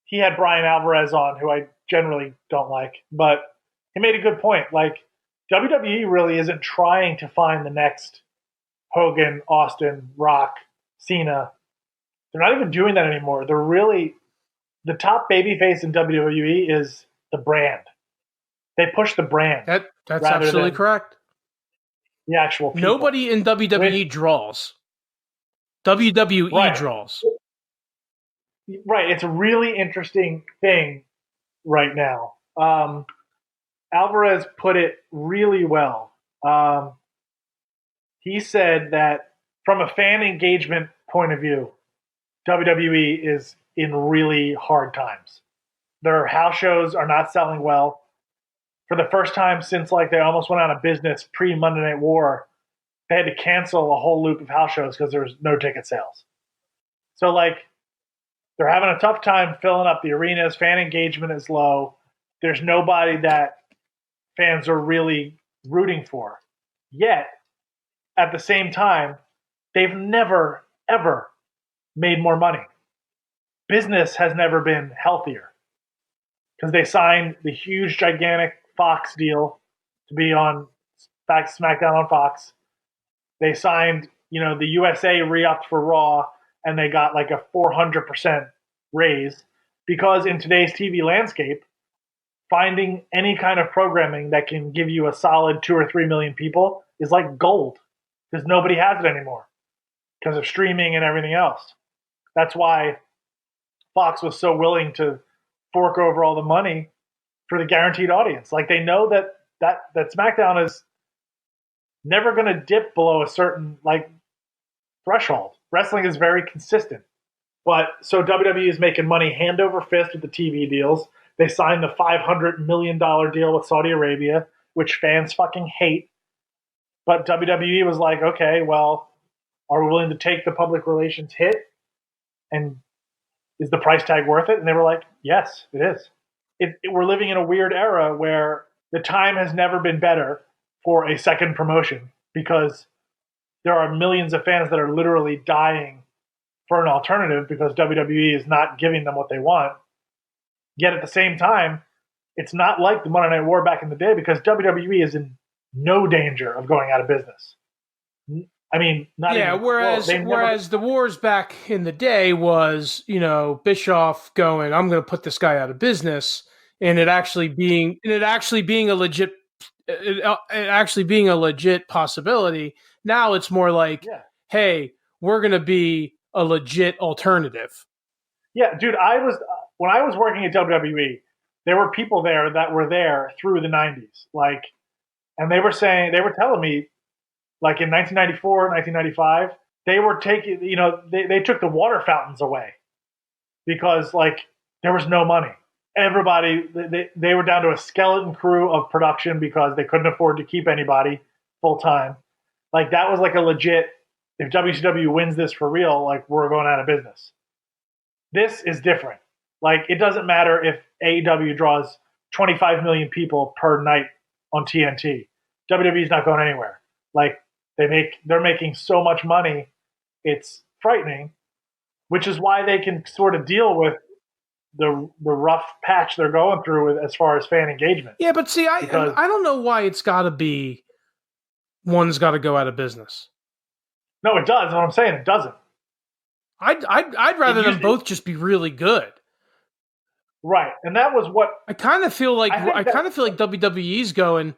he had Brian Alvarez on, who I generally don't like, but he made a good point. Like, WWE really isn't trying to find the next Hogan, Austin, Rock, Cena. They're not even doing that anymore. They're really, the top babyface in WWE is the brand. They push the brand. That's absolutely correct. The actual people. Nobody in WWE draws. WWE draws. Right. It's a really interesting thing right now. Alvarez put it really well. He said that from a fan engagement point of view, WWE is in really hard times. Their house shows are not selling well. For the first time since they almost went out of business pre-Monday Night War, they had to cancel a whole loop of house shows because there was no ticket sales. So they're having a tough time filling up the arenas. Fan engagement is low. There's nobody that fans are really rooting for. Yet, at the same time, they've never, ever made more money. Business has never been healthier because they signed the huge, gigantic Fox deal to be on SmackDown on Fox. They signed, the USA re-upped for Raw, and they got like a 400% raise because in today's TV landscape, finding any kind of programming that can give you a solid 2 or 3 million people is like gold because nobody has it anymore because of streaming and everything else. That's why Fox was so willing to fork over all the money for the guaranteed audience. Like they know that SmackDown is never going to dip below a certain threshold. Wrestling is very consistent. But so WWE is making money hand over fist with the TV deals. They signed the $500 million deal with Saudi Arabia, which fans fucking hate. But WWE was like, okay, well, are we willing to take the public relations hit? And is the price tag worth it? And they were like, yes, it is. We're living in a weird era where the time has never been better for a second promotion because there are millions of fans that are literally dying for an alternative because WWE is not giving them what they want. Yet at the same time, it's not like the Monday Night War back in the day because WWE is in no danger of going out of business. I mean, not even, whereas the Wars back in the day was, Bischoff going, I'm going to put this guy out of business, and it actually being a legit possibility. Now it's more like, hey, we're going to be a legit alternative. Yeah, dude, when I was working at WWE, there were people there that were there through the 90s. And they were telling me, like in 1994, 1995, they were taking, they took the water fountains away because there was no money. Everybody, they were down to a skeleton crew of production because they couldn't afford to keep anybody full time. That was a legit, if WCW wins this for real, we're going out of business. This is different. It doesn't matter if AEW draws 25 million people per night on TNT. WWE's not going anywhere. They're making so much money, it's frightening, which is why they can sort of deal with the rough patch they're going through with as far as fan engagement. Yeah, but see, I don't know why it's got to be one's got to go out of business. No, it does. What I'm saying, it doesn't. I'd rather them both just be really good. Right, and that was what I kind of feel like. WWE's going,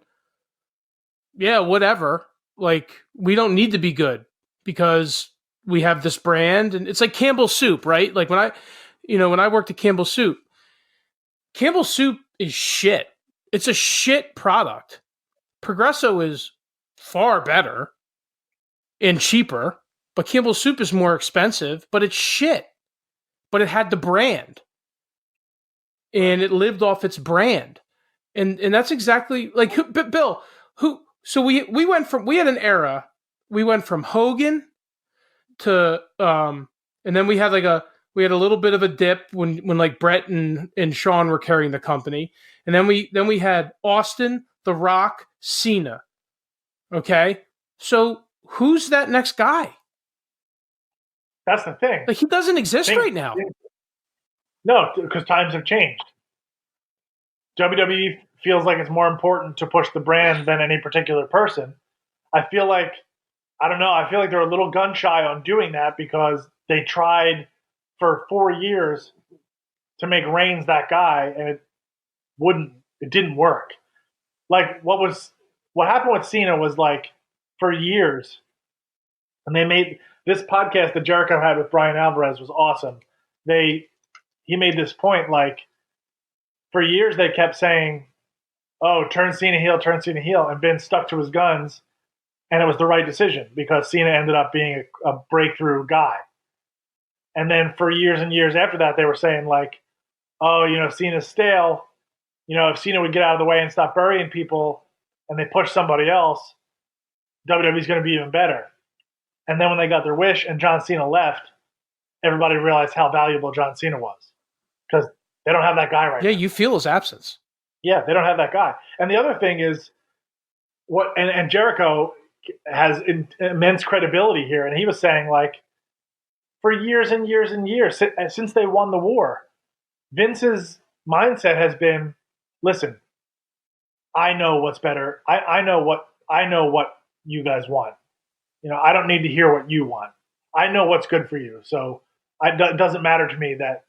yeah, whatever. We don't need to be good because we have this brand, and it's like Campbell's Soup, right? When I worked at Campbell's Soup is shit. It's a shit product. Progresso is far better and cheaper, but Campbell's Soup is more expensive, but it's shit. But it had the brand. And it lived off its brand. And that's exactly Bill, so we had an era. We went from Hogan to and then we had a little bit of a dip when Brett and Shawn were carrying the company. And then we had Austin, The Rock, Cena. Okay? So who's that next guy? That's the thing. He doesn't exist right now. No, because times have changed. WWE feels like it's more important to push the brand than any particular person. I feel like they're a little gun shy on doing that because they tried for 4 years to make Reigns that guy, and it didn't work. What happened with Cena was for years, and they made this podcast that Jericho had with Brian Alvarez was awesome. He made this point, for years they kept saying, oh, turn Cena heel, and Vince stuck to his guns, and it was the right decision because Cena ended up being a breakthrough guy. And then for years and years after that, they were saying oh, Cena's stale. If Cena would get out of the way and stop burying people and they push somebody else, WWE's going to be even better. And then when they got their wish and John Cena left, everybody realized how valuable John Cena was because they don't have that guy right now. Yeah, you feel his absence. Yeah, they don't have that guy. And the other thing is and Jericho has immense credibility here, and he was saying like for years and years and years since they won the war, Vince's mindset has been, listen, I know what's better. I know what you guys want. I don't need to hear what you want. I know what's good for you. So it doesn't matter to me that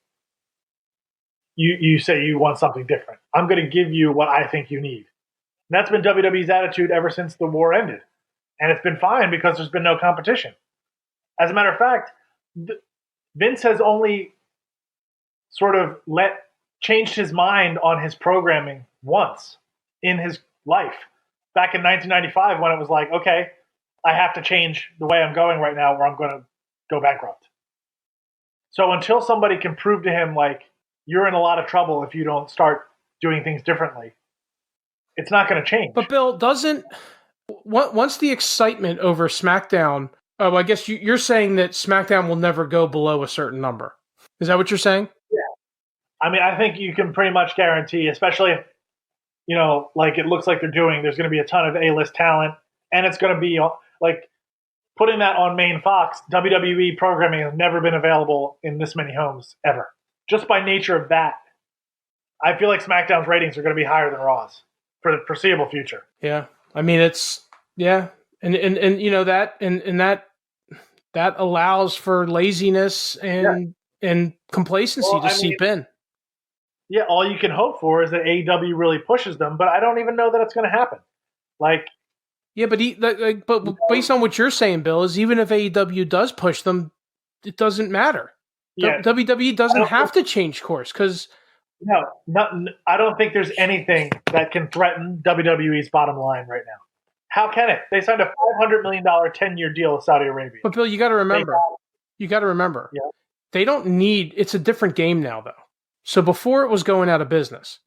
you say you want something different. I'm going to give you what I think you need. And that's been WWE's attitude ever since the war ended. And it's been fine because there's been no competition. As a matter of fact, Vince has only sort of changed his mind on his programming once in his life. Back in 1995 when it was like, okay, I have to change the way I'm going right now or I'm going to go bankrupt. So until somebody can prove to him like you're in a lot of trouble if you don't start doing things differently, it's not going to change. But Bill, once the excitement over SmackDown, I guess you're saying that SmackDown will never go below a certain number. Is that what you're saying? Yeah. I mean, I think you can pretty much guarantee, especially if, like it looks like they're doing, there's going to be a ton of A-list talent, and it's going to be like putting that on main Fox. WWE programming has never been available in this many homes ever. Just by nature of that, I feel like SmackDown's ratings are going to be higher than Raw's for the foreseeable future. Yeah, I mean that allows for laziness and complacency to seep in. Yeah, all you can hope for is that AEW really pushes them, but I don't even know that it's going to happen. Like, yeah, but based on what you're saying, Bill, is even if AEW does push them, it doesn't matter. Yeah, WWE doesn't have to change course because I don't think there's anything that can threaten WWE's bottom line right now. How can it? They signed a $500 million 10-year deal with Saudi Arabia. But Bill, you got to remember, they don't need. It's a different game now, though. So before it was going out of business.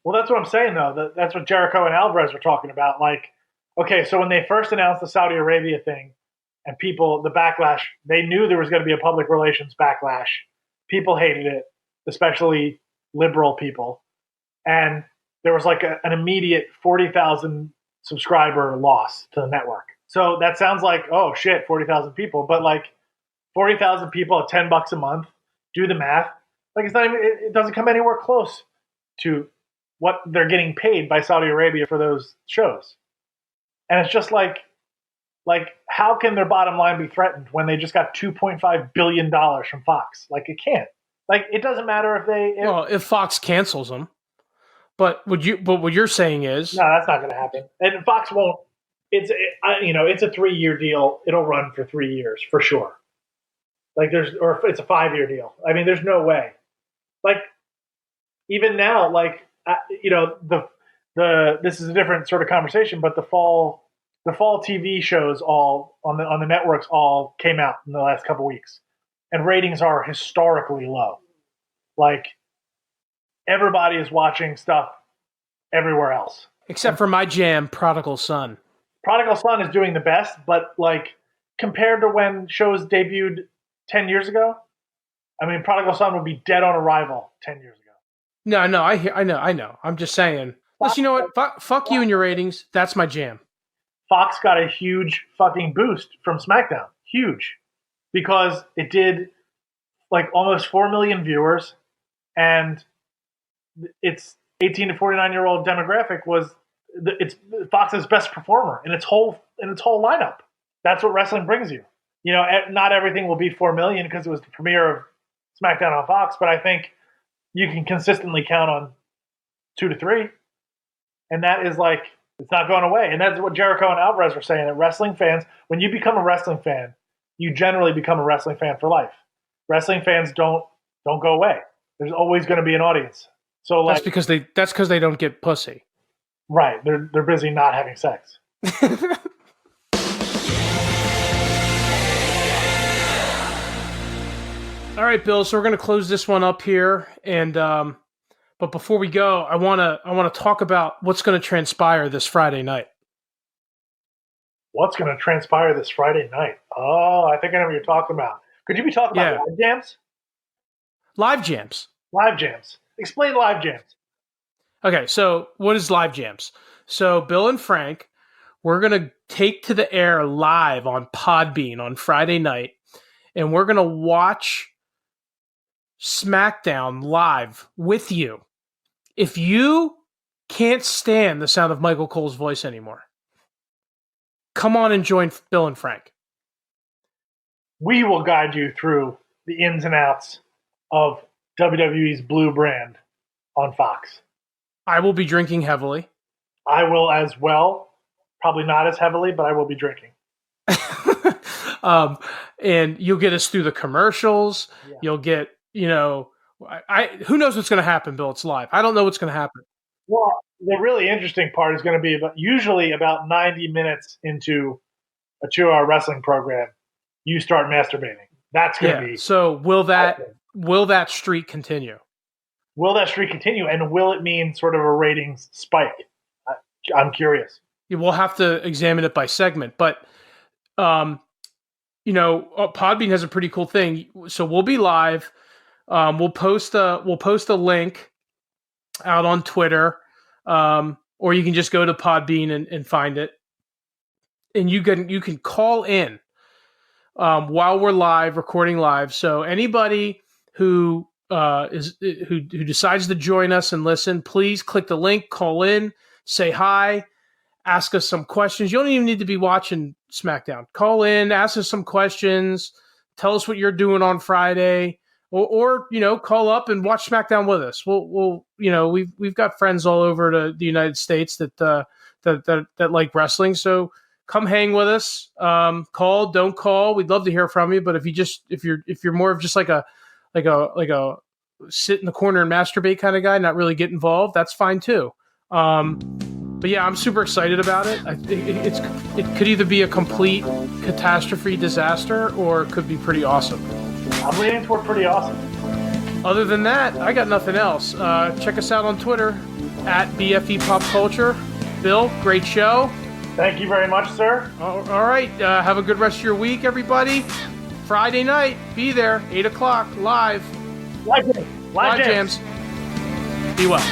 Well, that's what I'm saying, though. That's what Jericho and Alvarez were talking about. Like, okay, so when they first announced the Saudi Arabia thing and the backlash, they knew there was going to be a public relations backlash. People hated it, especially liberal people. And there was like an immediate 40,000 subscriber loss to the network. So that sounds like, oh, shit, 40,000 people. But like 40,000 people at $10 a month, do the math. Like it doesn't come anywhere close to what they're getting paid by Saudi Arabia for those shows. And it's just like how can their bottom line be threatened when they just got $2.5 billion from Fox? Like it can't. Like it doesn't matter if Fox cancels them. But what you're saying is no, that's not going to happen. And Fox won't. It's a 3-year deal. It'll run for 3 years for sure. Like or if it's a 5-year deal. I mean, there's no way. Like even now, like this is a different sort of conversation, but the fall TV shows all on the networks all came out in the last couple weeks, and ratings are historically low. Like everybody is watching stuff everywhere else, except for my jam, Prodigal Son. Prodigal Son is doing the best, but like compared to when shows debuted 10 years ago, I mean, Prodigal Son would be dead on arrival 10 years ago. No, I know. I'm just saying. Plus, you know what? Fuck you and your ratings. That's my jam. Fox got a huge fucking boost from SmackDown. Huge. Because it did like almost 4 million viewers, and its 18 to 49-year-old demographic it's Fox's best performer in its whole lineup. That's what wrestling brings you. Not everything will be 4 million because it was the premiere of SmackDown on Fox, but I think you can consistently count on 2 to 3. And that is like, it's not going away. And that's what Jericho and Alvarez were saying, that wrestling fans, when you become a wrestling fan, you generally become a wrestling fan for life. Wrestling fans don't go away. There's always going to be an audience. So like, that's because they don't get pussy. Right. They're busy not having sex. All right, Bill. So we're going to close this one up here, and but before we go, I want to talk about what's going to transpire this Friday night. What's going to transpire this Friday night? Oh, I think I know what you're talking about. Could you be talking about live jams? Live jams. Live jams. Explain live jams. Okay, so what is Live Jams? So Bill and Frank, we're going to take to the air live on Podbean on Friday night, and we're going to watch SmackDown live with you. If you can't stand the sound of Michael Cole's voice anymore, come on and join Bill and Frank. We will guide you through the ins and outs of WWE's Blue brand on Fox. I will be drinking heavily. I will as well. Probably not as heavily, but I will be drinking. And you'll get us through the commercials. Yeah. You'll get, who knows what's going to happen, Bill? It's live. I don't know what's going to happen. Well, the really interesting part is going to be usually about 90 minutes into a 2-hour wrestling program, you start masturbating. That's going to be. So will that streak continue? Will that streak continue, and will it mean sort of a ratings spike? I'm curious. We'll have to examine it by segment, but Podbean has a pretty cool thing. So we'll be live. We'll post a link out on Twitter, or you can just go to Podbean and find it. And you can call in while we're recording live. So anybody who decides to join us and listen, please click the link, call in, say hi, ask us some questions. You don't even need to be watching SmackDown. Call in, ask us some questions, tell us what you're doing on Friday, or call up and watch SmackDown with us. We've got friends all over the United States that like wrestling, so come hang with us. Call, don't call. We'd love to hear from you. But if you're more of just like a sit in the corner and masturbate kind of guy, not really get involved, that's fine too. But yeah, I'm super excited about it. It could either be a complete catastrophe disaster or it could be pretty awesome. I'm leaning toward pretty awesome. Other than that, I got nothing else. Check us out on Twitter at BFE Pop Culture. Bill, great show. Thank you very much, sir. All right. Have a good rest of your week, everybody. Friday night, be there, 8 o'clock, live. Live jams. Be well.